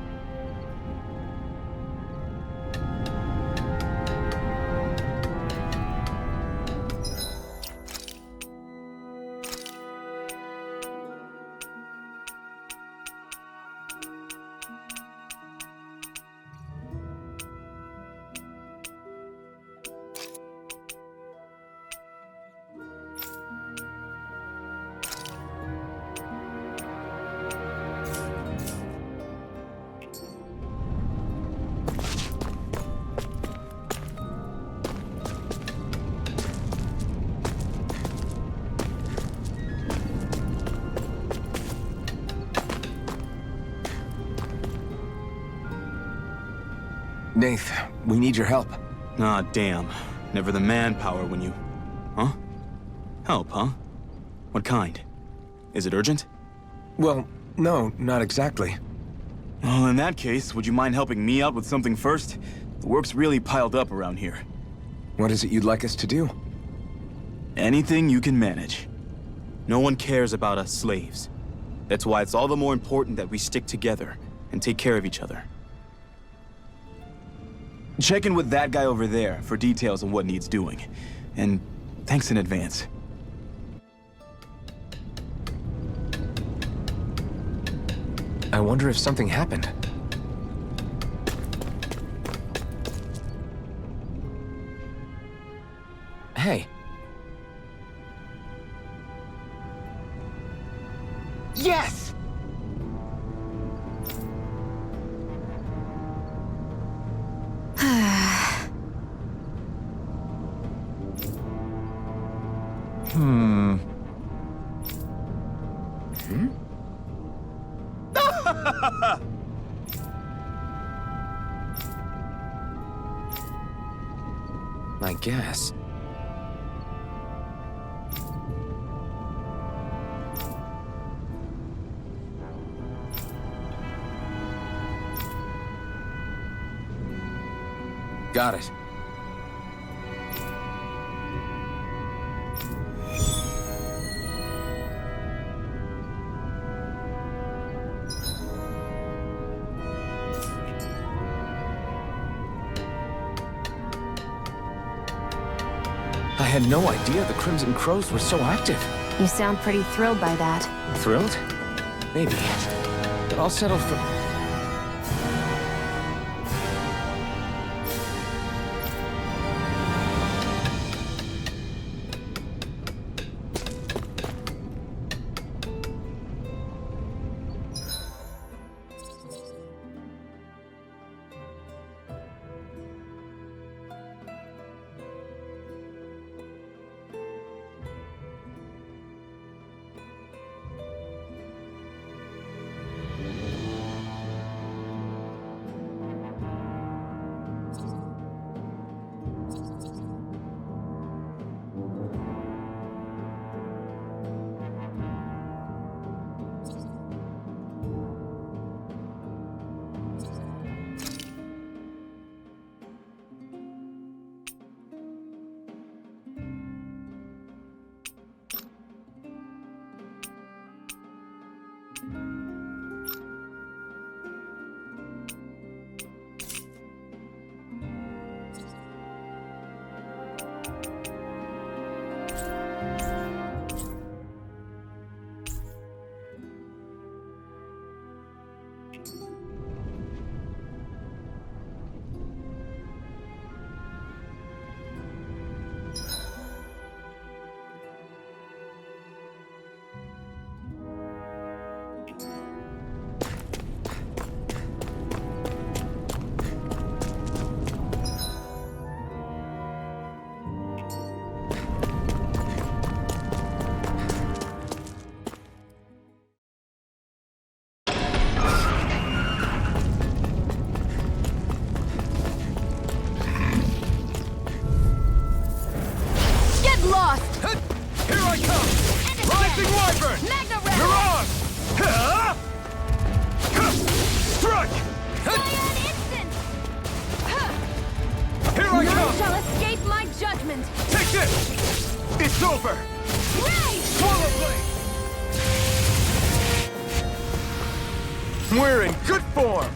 Nath, we need your help. Ah, damn. Never the manpower when you... Huh? Help, huh? What kind? Is it urgent? Well, no, not exactly. Well, in that case, would you mind helping me out with something first? The work's really piled up around here. What is it you'd like us to do? Anything you can manage. No one cares about us slaves. That's why it's all the more important that we stick together and take care of each other. Check in with that guy over there for details on what needs doing. And thanks in advance. I wonder if something happened. Hey. Yes! I guess. Got it. I had no idea the Crimson Crows were so active. You sound pretty thrilled by that. Thrilled? Maybe. But I'll settle for... Twisting Wyvern! Magna You're Red! on! Strike! Cyan Instant! Here I None come! shall escape my judgment! Take this! It's over! Ray! Swallow blade! We're in good form!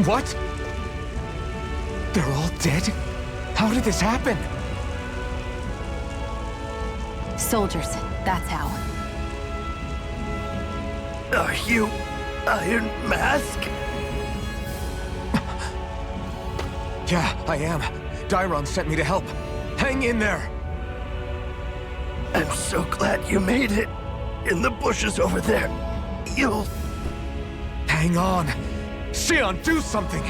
What? They're all dead? How did this happen? Soldiers, that's how. Are you Iron Mask? Yeah, I am. Dairon sent me to help. Hang in there! I'm so glad you made it. In the bushes over there. You'll... Hang on! Shionne, do something!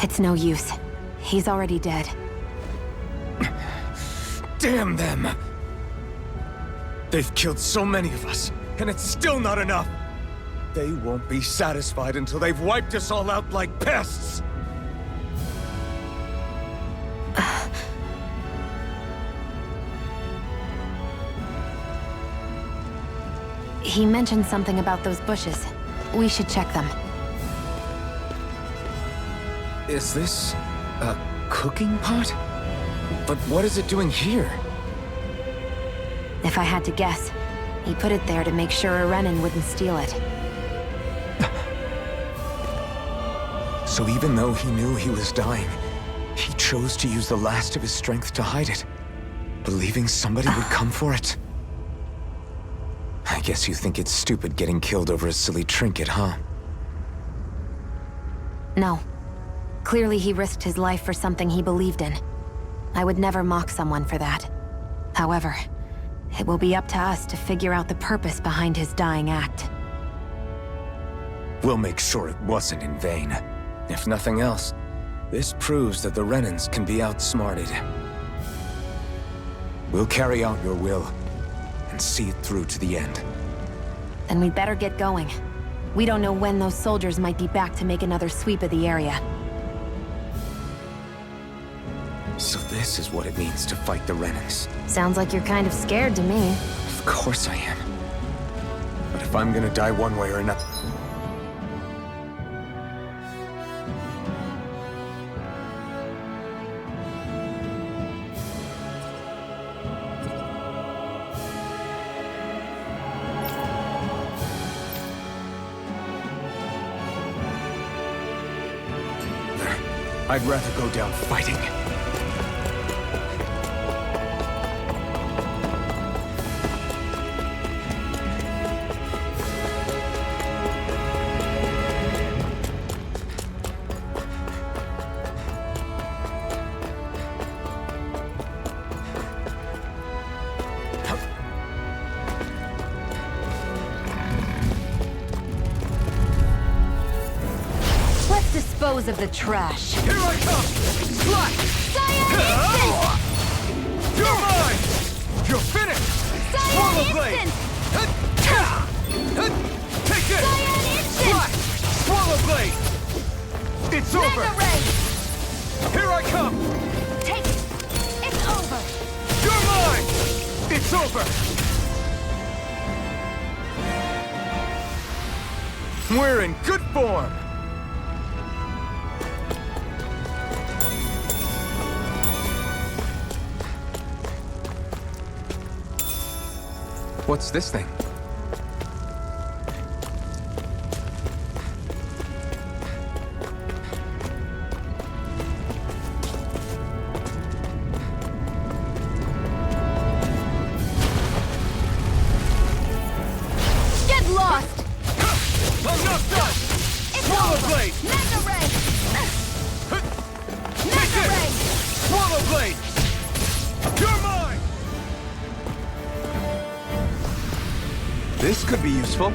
It's no use. He's already dead. Damn them! They've killed so many of us, and it's still not enough! They won't be satisfied until they've wiped us all out like pests! He mentioned something about those bushes. We should check them. Is this a cooking pot? But what is it doing here? If I had to guess, he put it there to make sure a Renan wouldn't steal it. So even though he knew he was dying, he chose to use the last of his strength to hide it, believing somebody would come for it. I guess you think it's stupid getting killed over a silly trinket, huh? No. Clearly he risked his life for something he believed in. I would never mock someone for that. However, it will be up to us to figure out the purpose behind his dying act. We'll make sure it wasn't in vain. If nothing else, this proves that the Renans can be outsmarted. We'll carry out your will, and see it through to the end. Then we'd better get going. We don't know when those soldiers might be back to make another sweep of the area. So this is what it means to fight the Renans. Sounds like you're kind of scared to me. Of course I am. But if I'm gonna die one way or another... I'd rather go down fighting. Dispose of the trash. Here I come! Slash! You're mine! You're finished! Swallow blade! Take this! Slash! Swallow blade! It's over! Here I come! Take it! It's over! You're mine! It's over! We're in good form! What's this thing? Get lost! I'm not done! Swallow blade! Mega ray! Take this! Swallow blade! You're mine! This could be useful.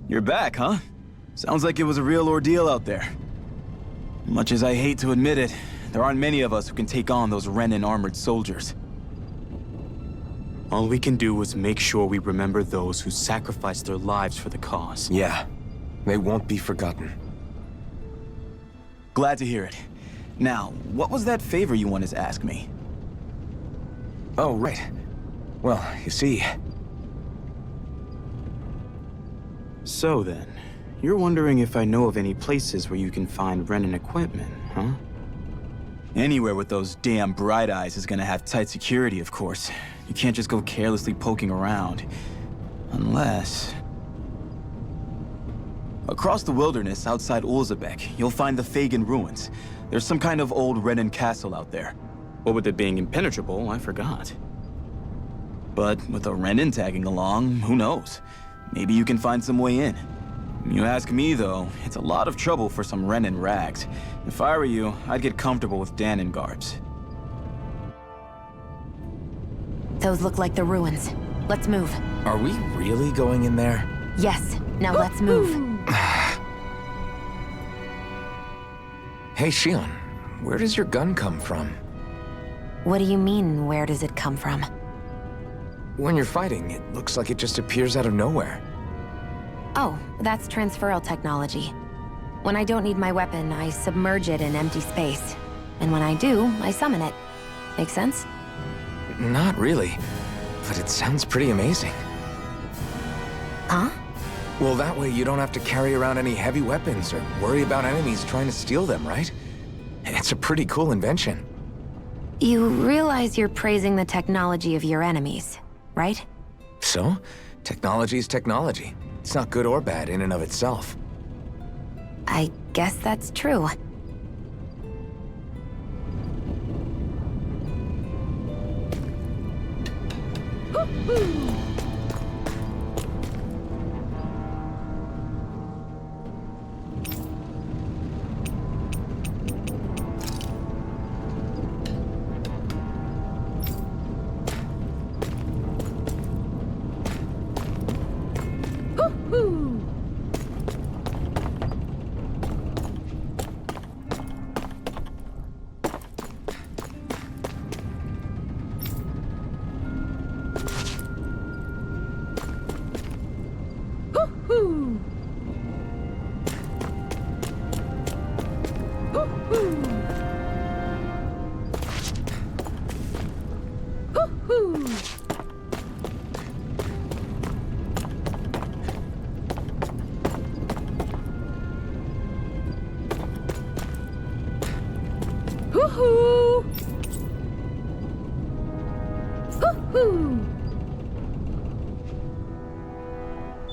You're back, huh? Sounds like it was a real ordeal out there. Much as I hate to admit it, there aren't many of us who can take on those Renan armored soldiers. All we can do is make sure we remember those who sacrificed their lives for the cause. Yeah, they won't be forgotten. Glad to hear it. Now, what was that favor you wanted to ask me? Oh, right. Well, you see... So then, you're wondering if I know of any places where you can find Renan equipment, huh? Anywhere with those damn bright eyes is gonna have tight security, of course. You can't just go carelessly poking around. Unless... Across the wilderness outside Ulzebek, you'll find the Fagan ruins. There's some kind of old Renan castle out there. What with it being impenetrable, I forgot. But with a Renan tagging along, who knows? Maybe you can find some way in. You ask me, though, it's a lot of trouble for some Renan rags. If I were you, I'd get comfortable with Dahnan garbs. Those look like the ruins. Let's move. Are we really going in there? Yes. Now let's move. Hey, Shionne, where does your gun come from? What do you mean, where does it come from? When you're fighting, it looks like it just appears out of nowhere. Oh, that's transferal technology. When I don't need my weapon, I submerge it in empty space. And when I do, I summon it. Make sense? Not really, but it sounds pretty amazing. Huh? Well, that way you don't have to carry around any heavy weapons or worry about enemies trying to steal them, right? It's a pretty cool invention. You realize you're praising the technology of your enemies, right? So? Technology's technology. It's not good or bad in and of itself. I guess that's true.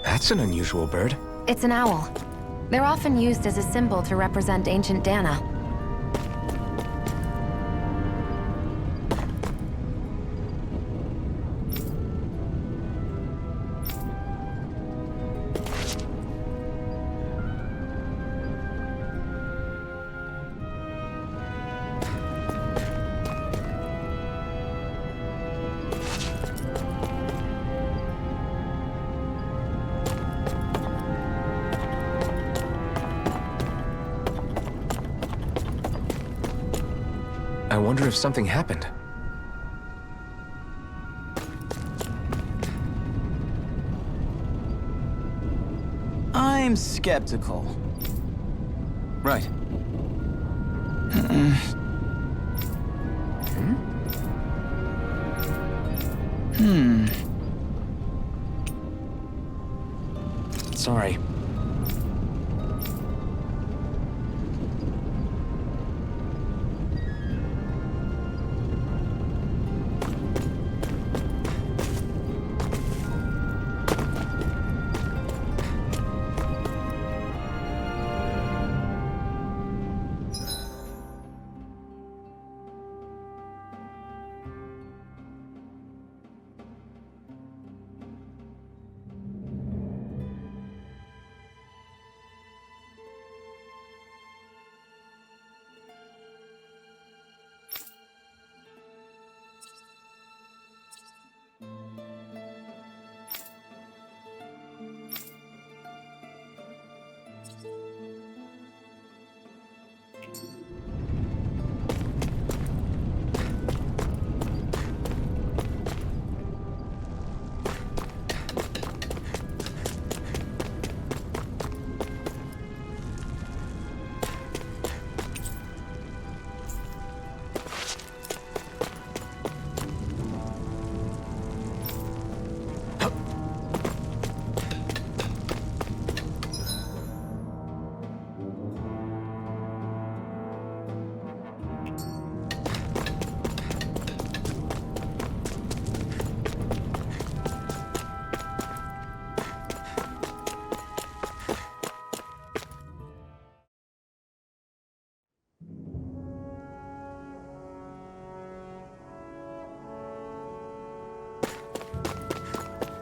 That's an unusual bird. It's an owl. They're often used as a symbol to represent ancient Dahna. I wonder if something happened. I'm skeptical. Right. Sorry.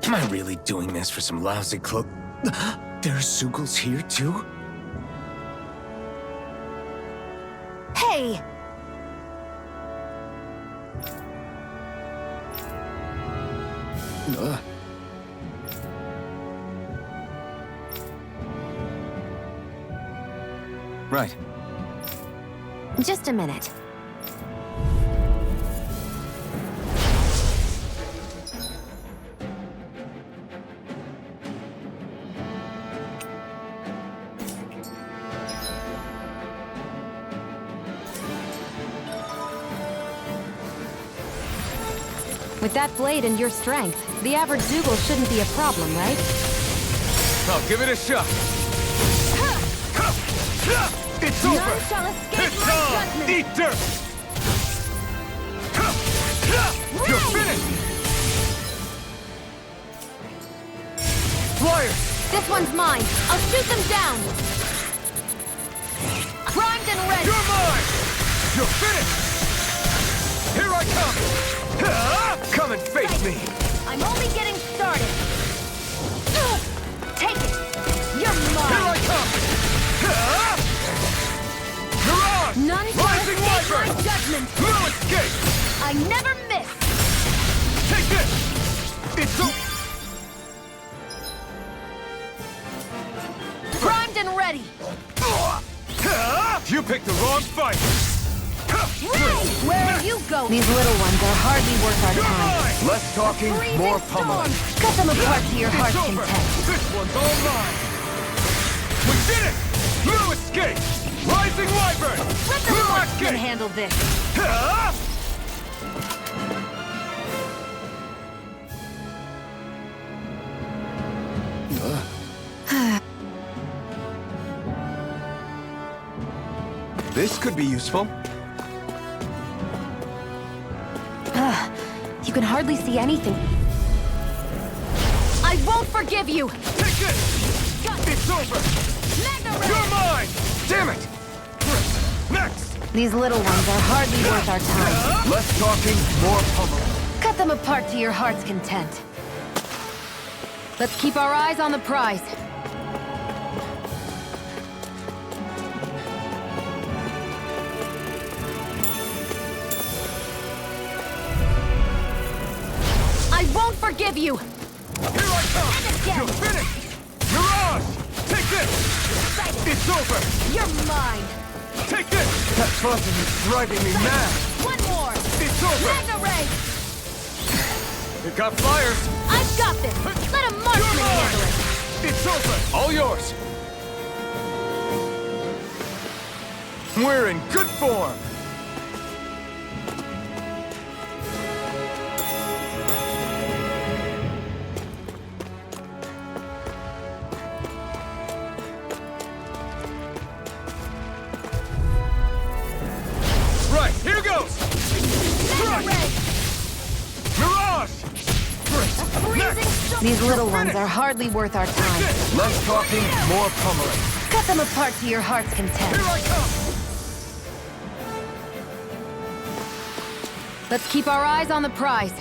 Am I really doing this for some lousy cloak? There are Zeugles here, too? Hey! Right. Just a minute. With that blade and your strength, the average Zeugle shouldn't be a problem, right? I'll give it a shot. It's None over! shall escape It's my on! judgment! Eat dirt! You're finished! flyers! This one's mine. I'll shoot them down. Primed and ready. You're mine! You're finished! Here I come! Come and face me! I'm only getting started. Take it. You're mine. Here I come! Mirage! None can Rising escape my Wyvern! judgment. No escape! I never miss. Take this! It's so... Primed and ready. You picked the wrong fight! Where are you going? These little ones are hardly worth our time. Less talking, more pummeling. Cut them apart to your heart's It's over! content. This one's all mine! We did it! No escape! Rising Wyvern! Let the No marksman escape! handle this. This could be useful. You can hardly see anything. I won't forgive you! Take this! It's over! You're mine! Damn it! Next! These little ones are hardly worth our time. Less talking, more pummeling. Cut them apart to your heart's content. Let's keep our eyes on the prize. I won't forgive you! Here I come! You're finished! Mirage! Take this! It's over! You're mine! Take this! That buzzing is driving me mad! One more! It's over! Mega ray! It got flyers! I've got this! Let a marksman handle it! It's over! All yours! We're in good form! Right, here goes! Mega ray! Mirage! These little ones are hardly worth our time. Less talking, more pummeling. Cut them apart to your heart's content. Here I come! Let's keep our eyes on the prize.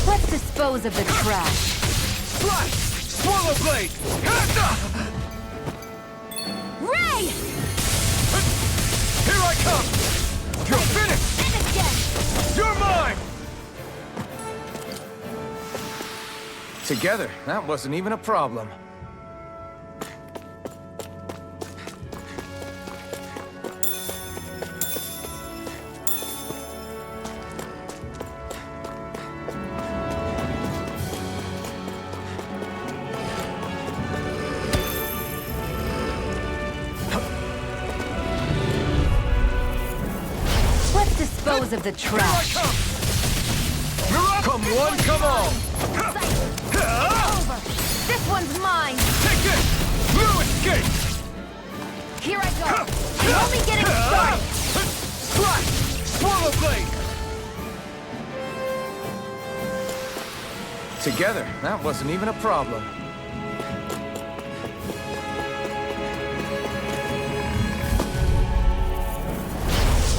Let's dispose of the trash. Slash! Swallow blade! Ray! Here I come! You're finished! And again! You're mine! Together, that wasn't even a problem. Let's dispose of the trash. Come one, come all! Over! This one's mine! Take it! No escape! Here I go! I'm only getting started! Slash! Swallow blade! Together, that wasn't even a problem.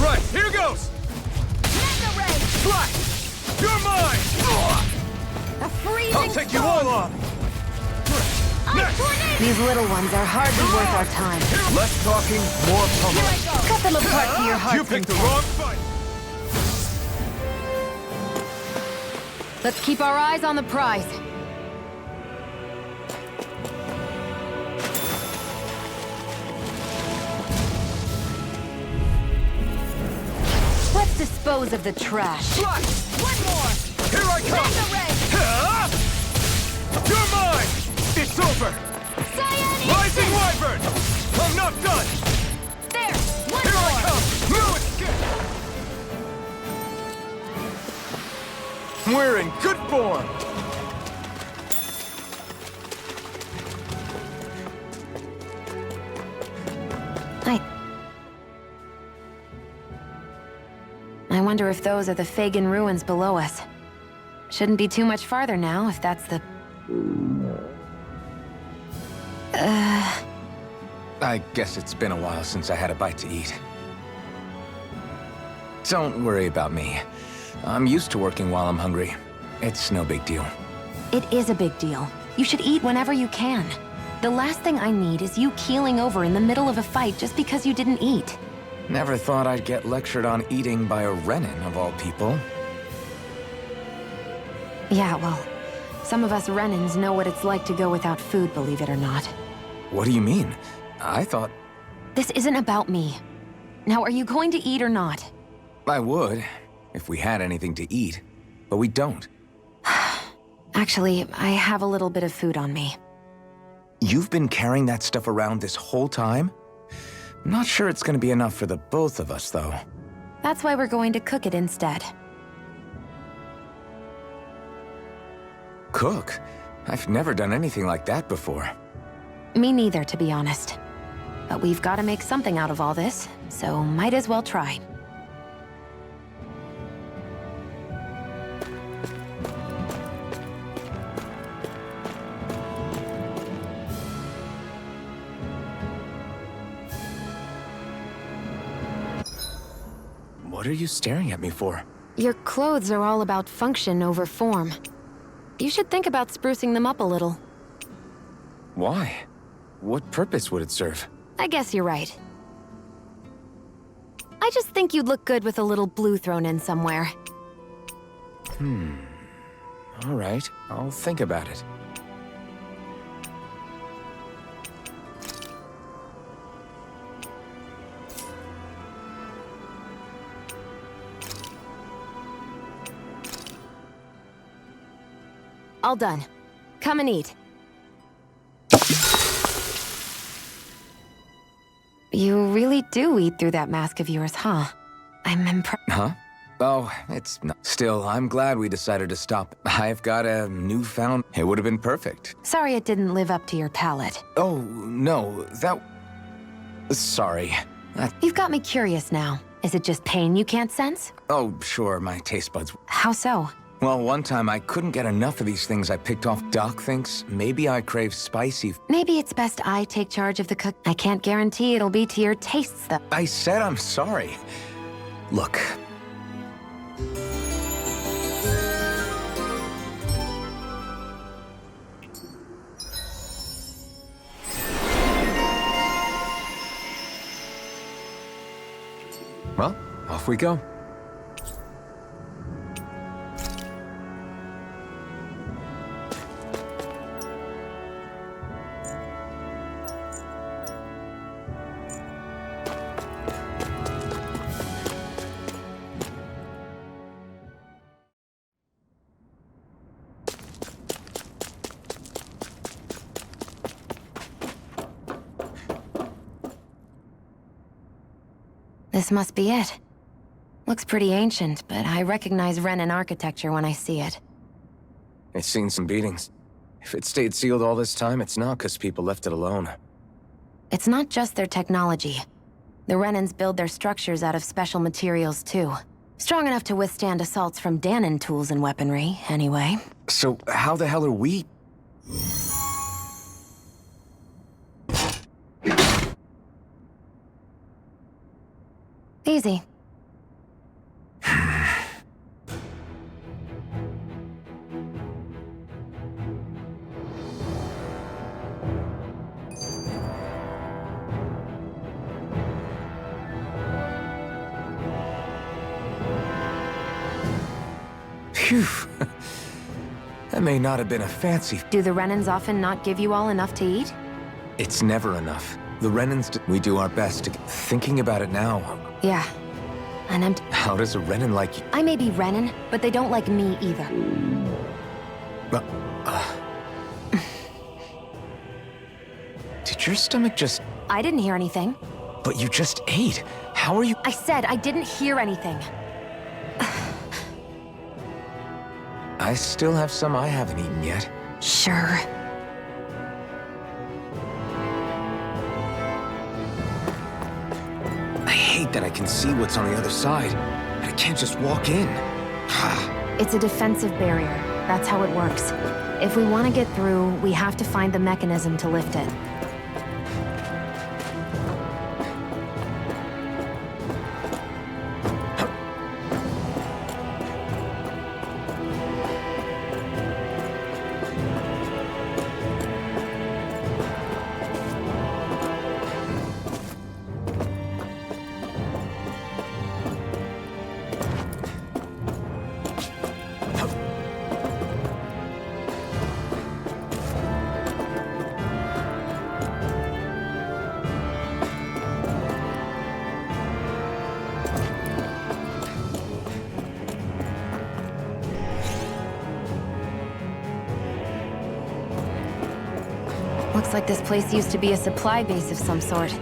Right, here goes! Mega ray! Slash! You're mine! A freezing I'll take you storm. all on! These little ones are hardly worth our time. Less talking, more pummeling. Cut them apart to your heart's You picked the content. wrong fight! Let's keep our eyes on the prize. Let's dispose of the trash. Slash! One more! Here I come! Mega ray! You're mine! It's over! Cyan Rising instant! Wyvern! I'm not done! There! One Here more! I come! No escape! We're in good form! I wonder if those are the Fagin ruins below us. Shouldn't be too much farther now, if that's the... I guess it's been a while since I had a bite to eat. Don't worry about me. I'm used to working while I'm hungry. It's no big deal. It is a big deal. You should eat whenever you can. The last thing I need is you keeling over in the middle of a fight just because you didn't eat. Never thought I'd get lectured on eating by a Renan, of all people. Yeah, well, some of us Renans know what it's like to go without food, believe it or not. What do you mean? I thought... This isn't about me. Now, are you going to eat or not? I would, if we had anything to eat, but we don't. Actually, I have a little bit of food on me. You've been carrying that stuff around this whole time? Not sure it's gonna be enough for the both of us, though. That's why we're going to cook it instead. Cook? I've never done anything like that before. Me neither, to be honest. But we've got to make something out of all this, so might as well try. What are you staring at me for? Your clothes are all about function over form. You should think about sprucing them up a little. Why? What purpose would it serve? I guess you're right. I just think you'd look good with a little blue thrown in somewhere. All right, I'll think about it. All done. Come and eat. You really do eat through that mask of yours, huh? I'm impressed. Huh? Oh, it's not. Still, I'm glad we decided to stop. I've got a newfound... It would have been perfect. Sorry it didn't live up to your palate. Oh, no, that... Sorry. You've got me curious now. Is it just pain you can't sense? Oh, sure, my taste buds... How so? Well, one time I couldn't get enough of these things I picked off. Doc thinks maybe I crave spicy... Maybe it's best I take charge of the cook. I can't guarantee it'll be to your tastes, though. I said I'm sorry. Look. Well, off we go. This must be it. Looks pretty ancient, but I recognize Renan architecture when I see it. It's seen some beatings. If it stayed sealed all this time, it's not because people left it alone. It's not just their technology. The Renans build their structures out of special materials, too. Strong enough to withstand assaults from Dahnan tools and weaponry, anyway. So how the hell are we... Easy. Phew. That may not have been a fancy... Do the Renans often not give you all enough to eat? It's never enough. The Renans... We do our best to... Thinking about it now... Yeah. And How does a Renan like you? I may be Renan, but they don't like me either. Did your stomach just... I didn't hear anything. But you just ate. How are you... I said I didn't hear anything. I still have some I haven't eaten yet. Sure. hate that I can see what's on the other side, and I can't just walk in. It's a defensive barrier. That's how it works. If we want to get through, we have to find the mechanism to lift it. Looks like this place used to be a supply base of some sort.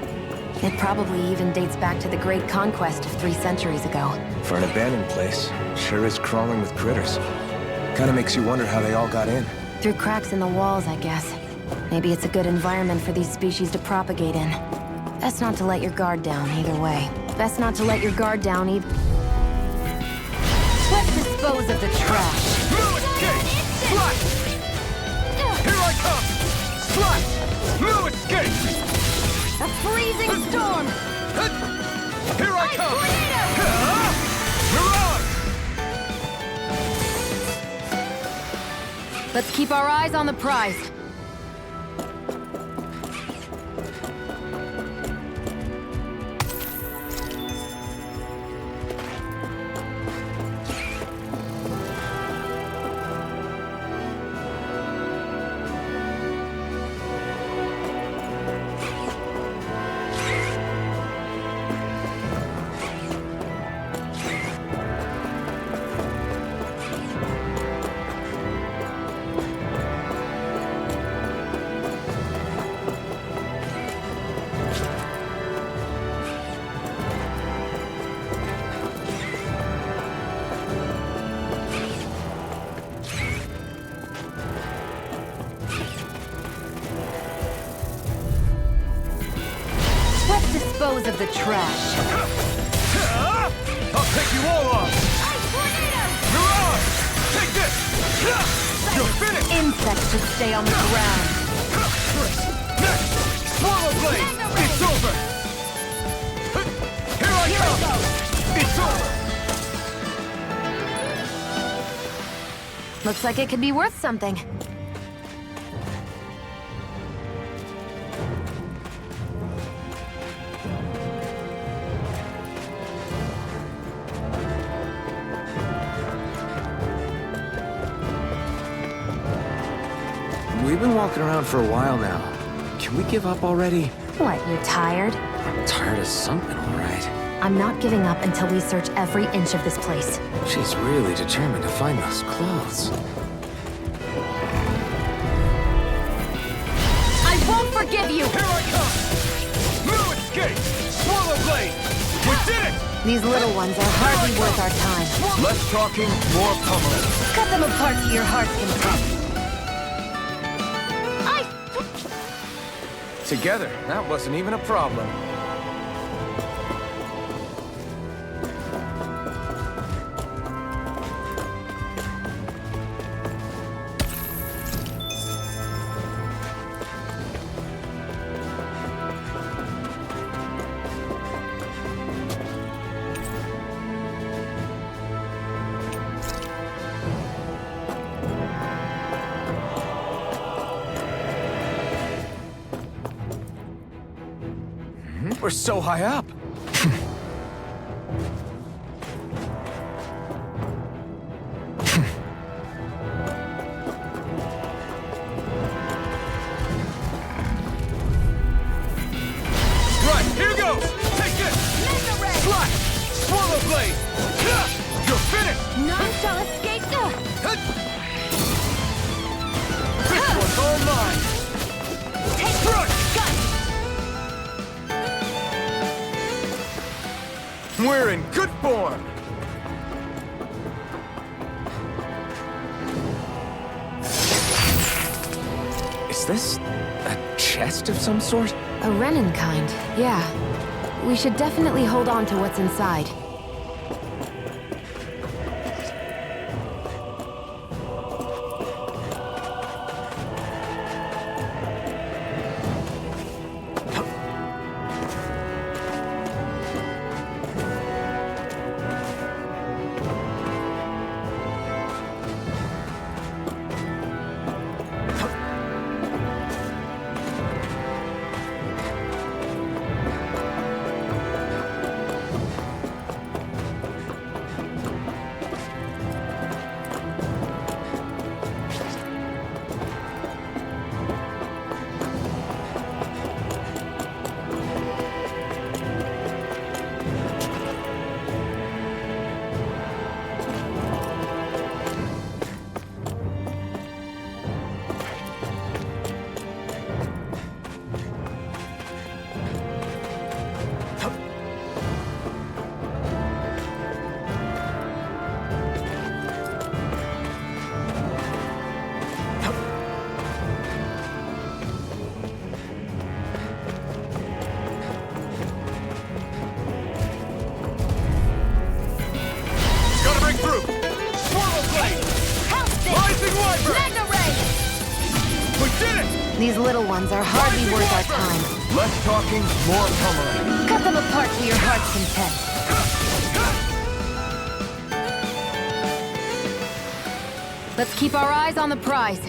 It probably even dates back to the Great Conquest of 3 centuries ago. For an abandoned place, sure is crawling with critters. Kinda makes you wonder how they all got in. Through cracks in the walls, I guess. Maybe it's a good environment for these species to propagate in. Best not to let your guard down either way. Best not to let your guard down either. Let's dispose of the trash. No escape! Fly! Here I come! Fly! No escape! A freezing storm! Here I come! Mirage! Let's keep our eyes on the prize. Dispose of the trash. I'll take you all off! Mirage! Take this! You're finished! Insects should stay on the ground. Next! Swallow blade! It's over! Here I come! It's over! Looks like it could be worth something. We've been walking around for a while now. Can we give up already? What, you're tired? I'm tired of something, all right. I'm not giving up until we search every inch of this place. She's really determined to find those clothes. I won't forgive you! Here I come! No escape! Swallow blade! We did it! These little ones are hardly worth our time. Less talking, more pummeling. Cut them apart to your heart's content. Together, that wasn't even a problem. We're so high up. Right, here goes! Take this! Slash! Swallow blade! You're finished! None shall escape. This one's all mine! Take Strike! We're in good form! Is this a chest of some sort? A Renan kind, yeah. We should definitely hold on to what's inside. These little ones are hardly worth our time. Less talking, more pummeling. Cut them apart to your heart's content. Let's keep our eyes on the prize.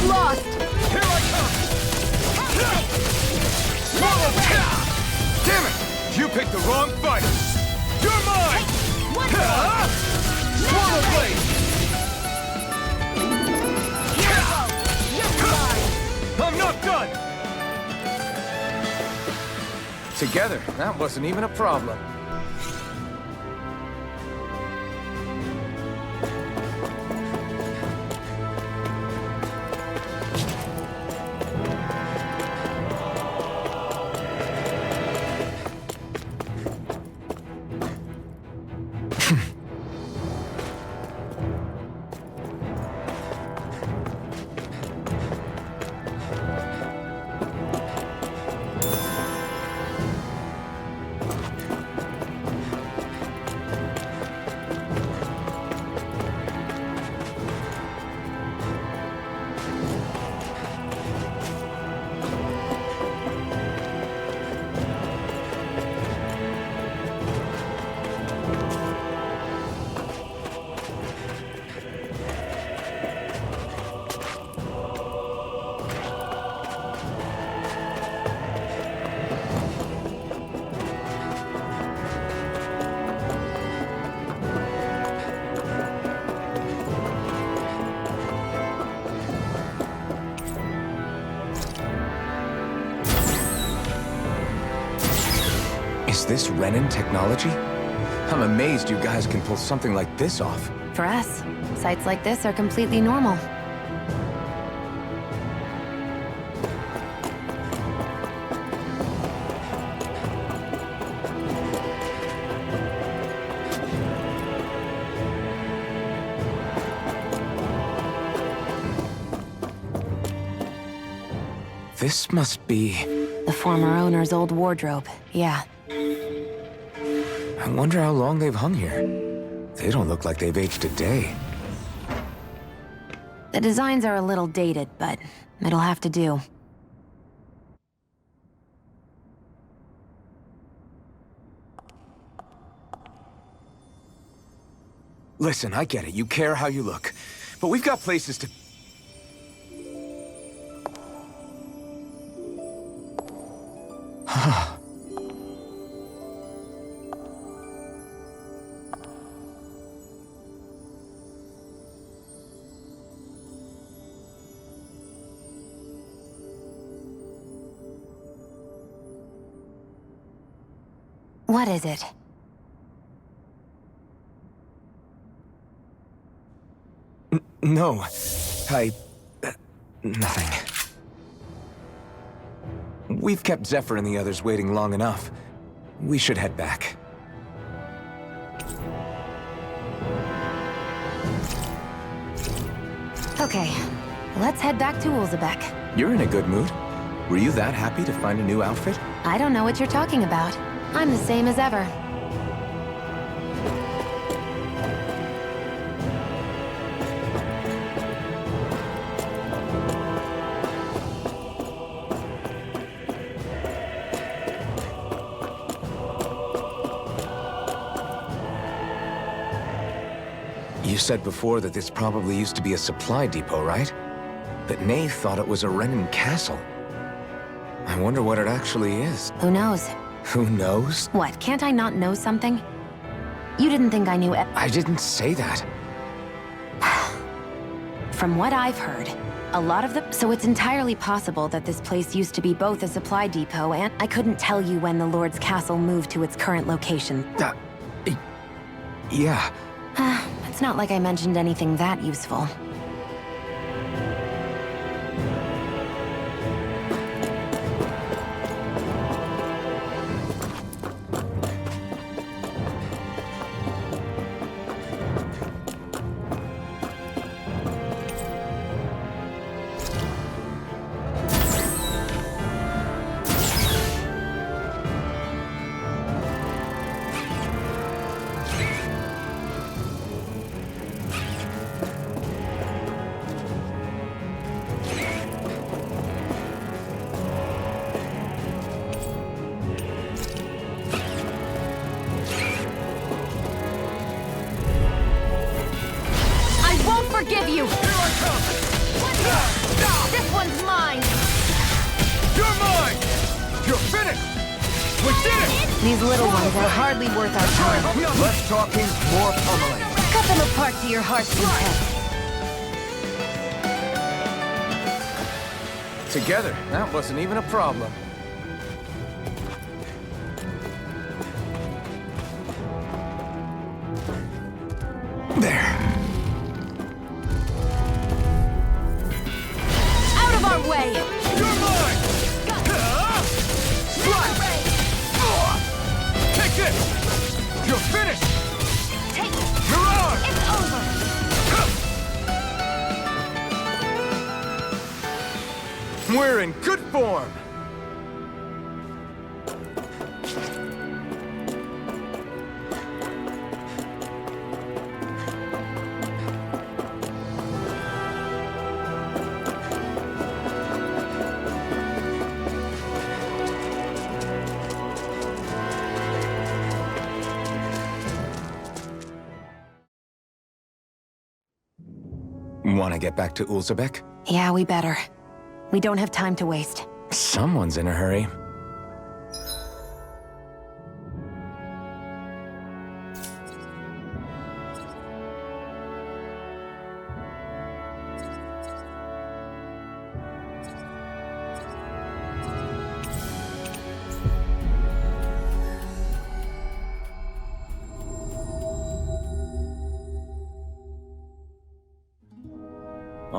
Lost! Here I come! Damn it! You picked the wrong fight! You're mine! Swallow blade! I'm not done! Together, that wasn't even a problem. Is this Renan technology? I'm amazed you guys can pull something like this off. For us, sites like this are completely normal. This must be... The former owner's old wardrobe, yeah. I wonder how long they've hung here. They don't look like they've aged a day. The designs are a little dated, but it'll have to do. Listen, I get it. You care how you look. But we've got places to... What is it? No. Nothing. We've kept Zephyr and the others waiting long enough. We should head back. Okay, let's head back to Ulzebek. You're in a good mood. Were you that happy to find a new outfit? I don't know what you're talking about. I'm the same as ever. You said before that this probably used to be a supply depot, right? But Nave thought it was a Renan castle. I wonder what it actually is. Who knows? Who knows? What, can't I not know something? You didn't think I knew I didn't say that. From what I've heard, a lot of the... So it's entirely possible that this place used to be both a supply depot and... I couldn't tell you when the Lord's castle moved to its current location. Yeah. It's not like I mentioned anything that useful. Forgive you! Here I come! This one's mine! You're mine! You're finished! We did it! These little ones are hardly worth our time. Less talking, more pummeling. Cut them apart to your heart's content. Together, that wasn't even a problem. There. Out of our way! You're mine! Take this! You're finished! Take it! You're on! It's over! We're in good form! Want to get back to Ulzebek? Yeah, we better. We don't have time to waste. Someone's in a hurry.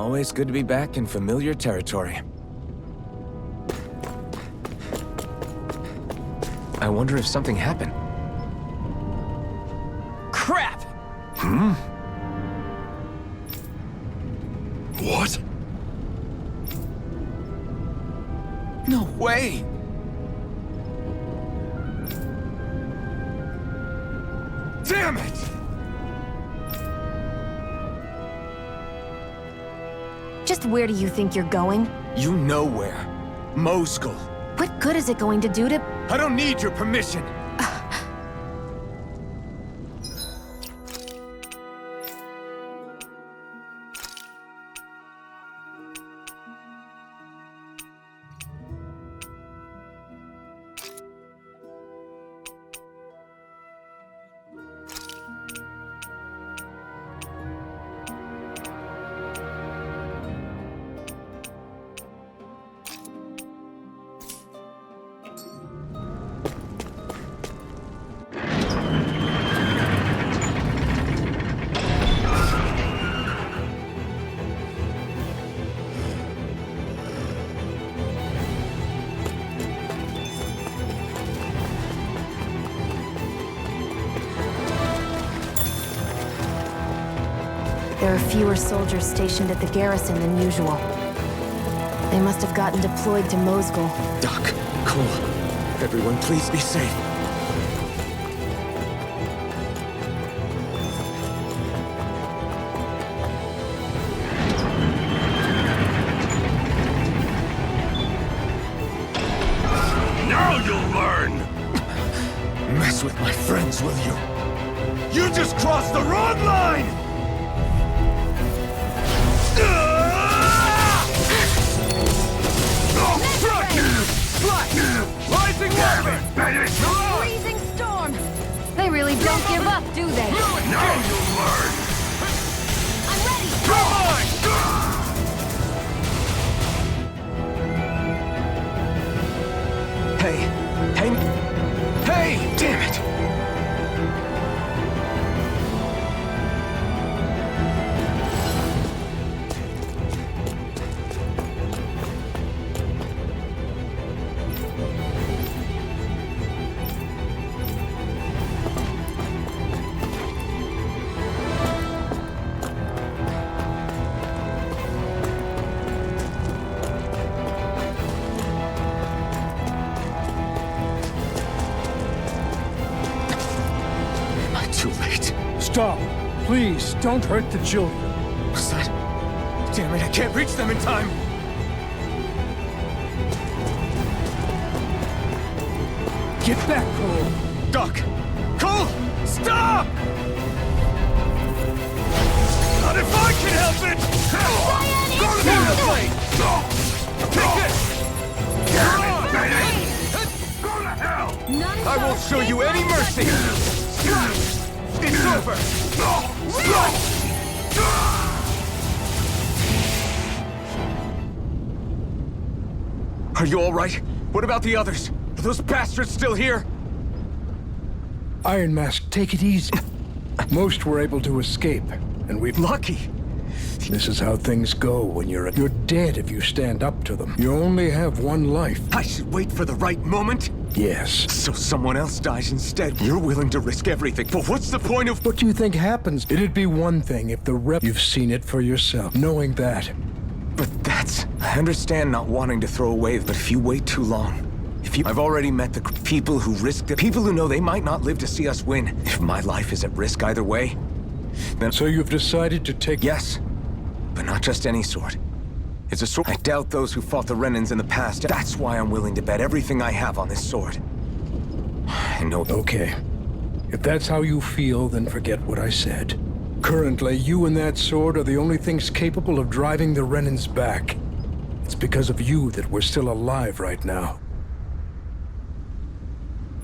Always good to be back in familiar territory. I wonder if something happened. Crap! Hmm? What? No way! Damn it! Just where do you think you're going? You know where. Moscow. What good is it going to do to... I don't need your permission. There are fewer soldiers stationed at the garrison than usual. They must have gotten deployed to Moscow. Doc, Cole, everyone please be safe. Now you'll learn! Mess with my friends, will you? You just crossed the wrong line! Rising water! Freezing storm! They really don't give up, do they? Now you'll learn! I'm ready! Come on! Hey! Hey! Damn it! Too late. Stop! Please, don't hurt the children. What's that? Damn it, I can't reach them in time! Get back, Cole! Doc! Cole! Stop! Not if I can help it! Go to the plate! Take this! Go to hell! I won't show you any mercy! It's over! Are you all right? What about the others? Are those bastards still here? Iron Mask, take it easy. Most were able to escape, and we've... Lucky! This is how things go when you're dead if you stand up to them. You only have one life. I should wait for the right moment? Yes. So someone else dies instead. You're willing to risk everything, but what's the point of... What do you think happens? It'd be one thing if the rep... You've seen it for yourself, knowing that. But that's... I understand not wanting to throw away, but if you wait too long... I've already met the people who risk it. People who know they might not live to see us win. If my life is at risk either way, then... So you've decided to take... Yes. But not just any sword. It's a sword. I doubt those who fought the Renans in the past. That's why I'm willing to bet everything I have on this sword. I know... Okay. If that's how you feel, then forget what I said. Currently, you and that sword are the only things capable of driving the Renans back. It's because of you that we're still alive right now.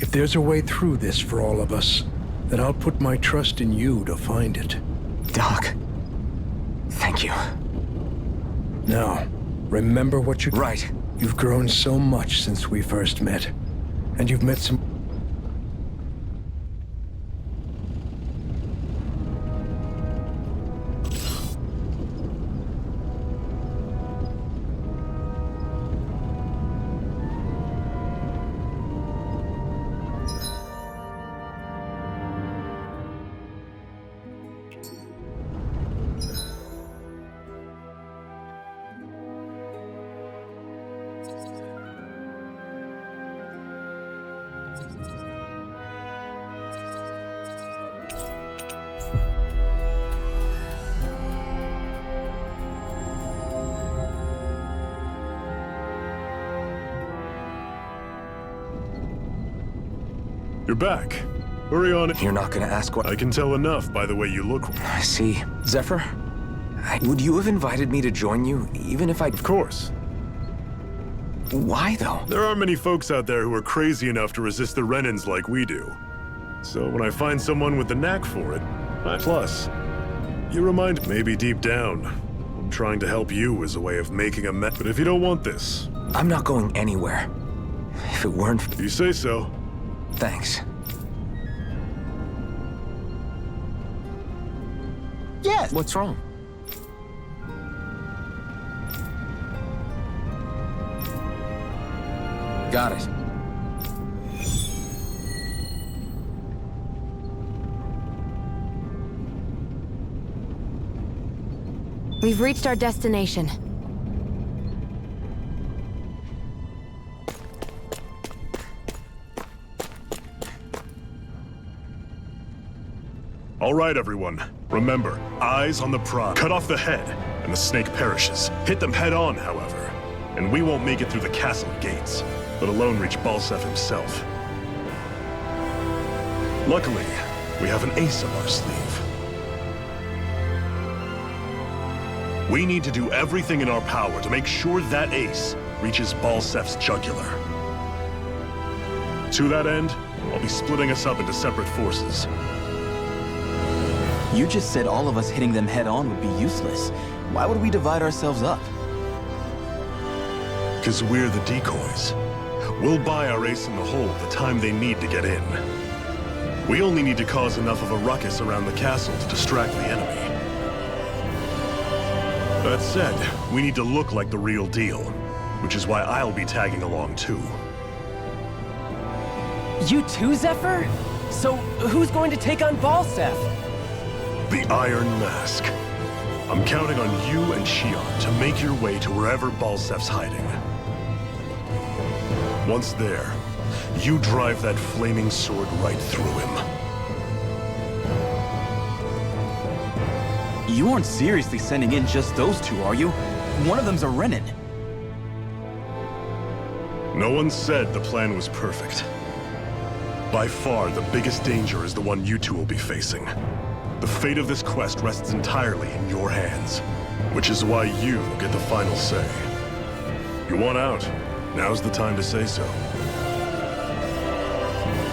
If there's a way through this for all of us, then I'll put my trust in you to find it. Doc. Thank you. Now, remember what you... Right. You've grown so much since we first met. And you've met some... You're back. Hurry on. You're not gonna ask what... I can tell enough by the way you look. I see. Zephyr, would you have invited me to join you, even if I... Of course. Why, though? There aren't many folks out there who are crazy enough to resist the Renans like we do. So when I find someone with the knack for it, plus, you remind maybe deep down, I'm trying to help you as a way of making a But if you don't want this... I'm not going anywhere. If it weren't... You say so. Thanks. Yes! What's wrong? Got it. We've reached our destination. All right, everyone. Remember, eyes on the prize. Cut off the head, and the snake perishes. Hit them head on, however, and we won't make it through the castle gates, let alone reach Balsef himself. Luckily, we have an ace up our sleeve. We need to do everything in our power to make sure that ace reaches Balsef's jugular. To that end, I'll be splitting us up into separate forces. You just said all of us hitting them head-on would be useless. Why would we divide ourselves up? Because we're the decoys. We'll buy our ace in the hole the time they need to get in. We only need to cause enough of a ruckus around the castle to distract the enemy. That said, we need to look like the real deal, which is why I'll be tagging along too. You too, Zephyr? So, who's going to take on Balsef? The Iron Mask. I'm counting on you and Shionne to make your way to wherever Balsef's hiding. Once there, you drive that flaming sword right through him. You aren't seriously sending in just those two, are you? One of them's a Renan. No one said the plan was perfect. By far, the biggest danger is the one you two will be facing. The fate of this quest rests entirely in your hands, which is why you get the final say. You want out, now's the time to say so.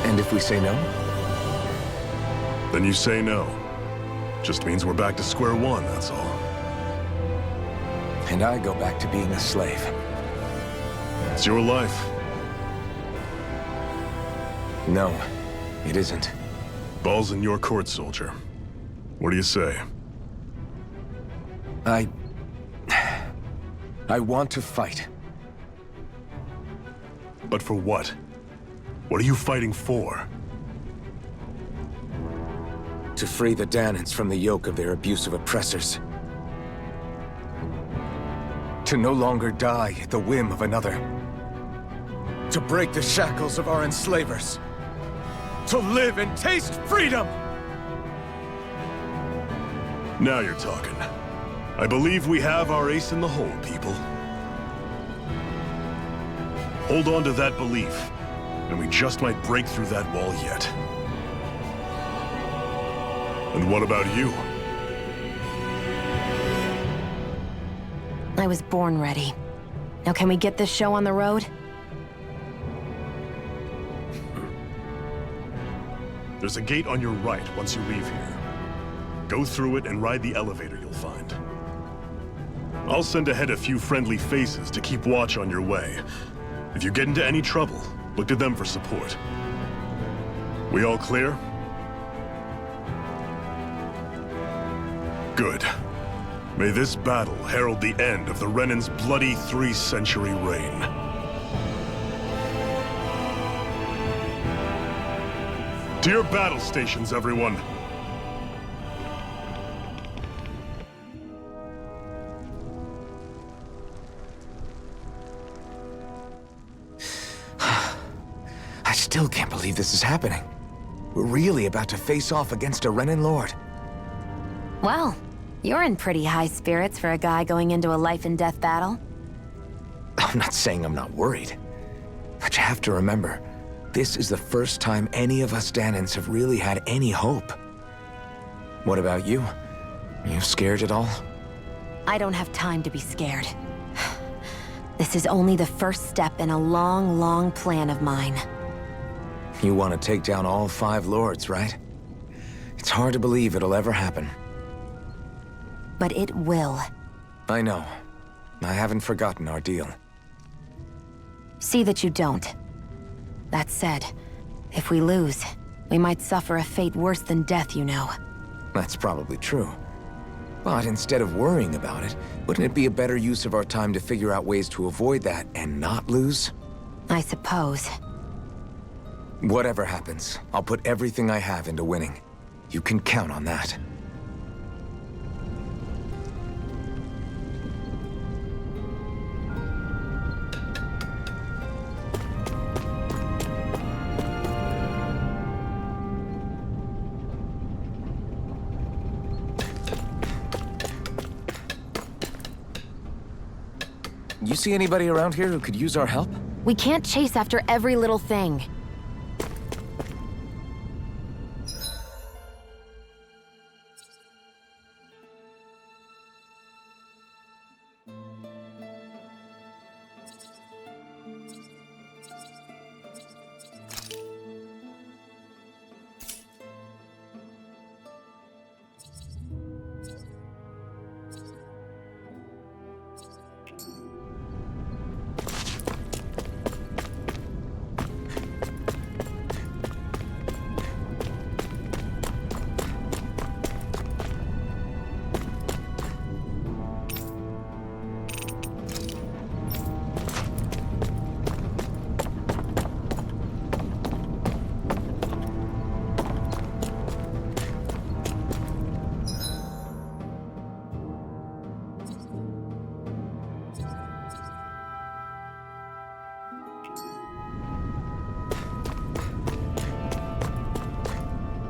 And if we say no? Then you say no. Just means we're back to square one, that's all. And I go back to being a slave. It's your life. No, it isn't. Ball's in your court, soldier. What do you say? I want to fight. But for what? What are you fighting for? To free the Dahnans from the yoke of their abusive oppressors. To no longer die at the whim of another. To break the shackles of our enslavers. To live and taste freedom! Now you're talking. I believe we have our ace in the hole, people. Hold on to that belief, and we just might break through that wall yet. And what about you? I was born ready. Now can we get this show on the road? There's a gate on your right once you leave here. Go through it and ride the elevator you'll find. I'll send ahead a few friendly faces to keep watch on your way. If you get into any trouble, look to them for support. We all clear? Good. May this battle herald the end of the Renan's bloody 3-century reign. To your battle stations, everyone! I still can't believe this is happening. We're really about to face off against a Renan Lord. Well, you're in pretty high spirits for a guy going into a life-and-death battle. I'm not saying I'm not worried. But you have to remember, this is the first time any of us Dahnans have really had any hope. What about you? You scared at all? I don't have time to be scared. This is only the first step in a long, long plan of mine. You want to take down all 5 lords, right? It's hard to believe it'll ever happen. But it will. I know. I haven't forgotten our deal. See that you don't. That said, if we lose, we might suffer a fate worse than death, you know. That's probably true. But instead of worrying about it, wouldn't it be a better use of our time to figure out ways to avoid that and not lose? I suppose. Whatever happens, I'll put everything I have into winning. You can count on that. You see anybody around here who could use our help? We can't chase after every little thing.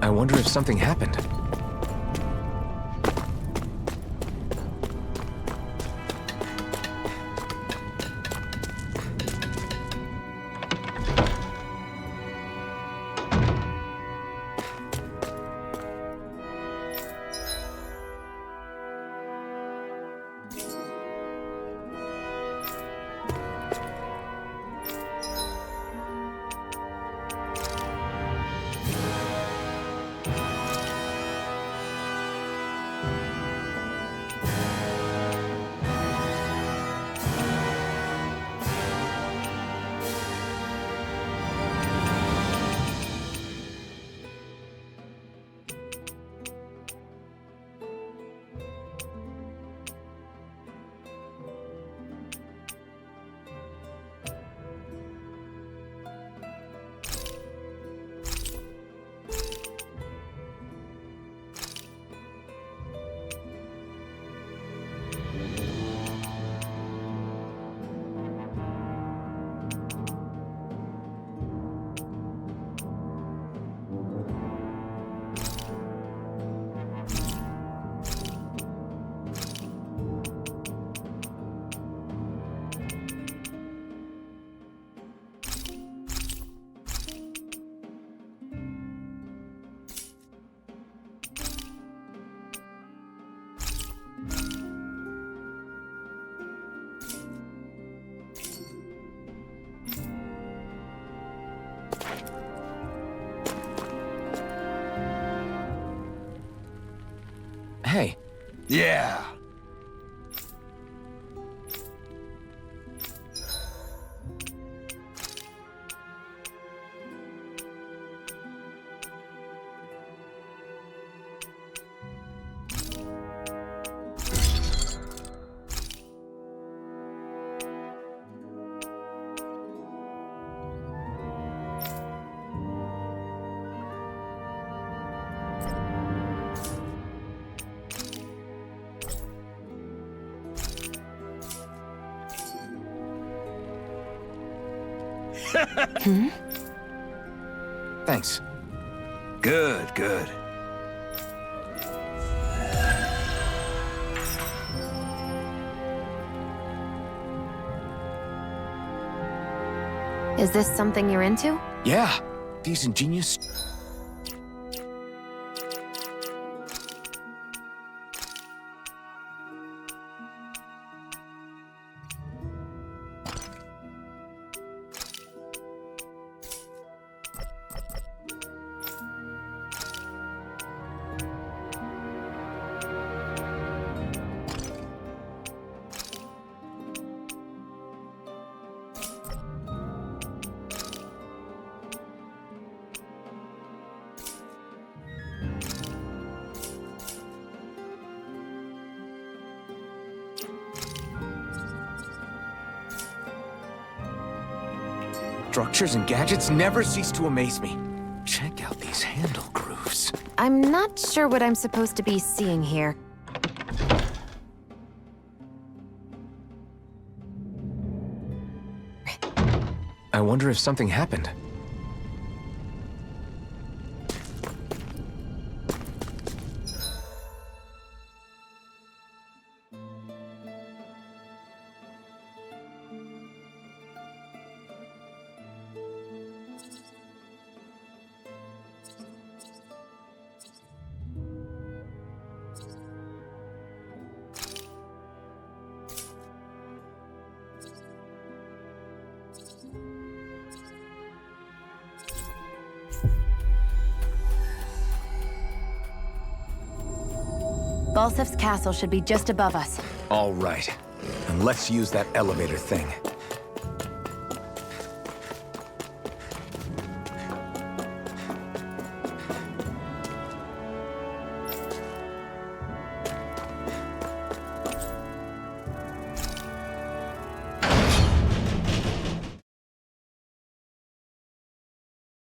I wonder if something happened. Hey. Yeah. Thanks. Good, good. Is this something you're into? Yeah, these ingenious... Structures and gadgets never cease to amaze me. Check out these handle grooves. I'm not sure what I'm supposed to be seeing here. I wonder if something happened. Balsef's castle should be just above us. All right. And let's use that elevator thing.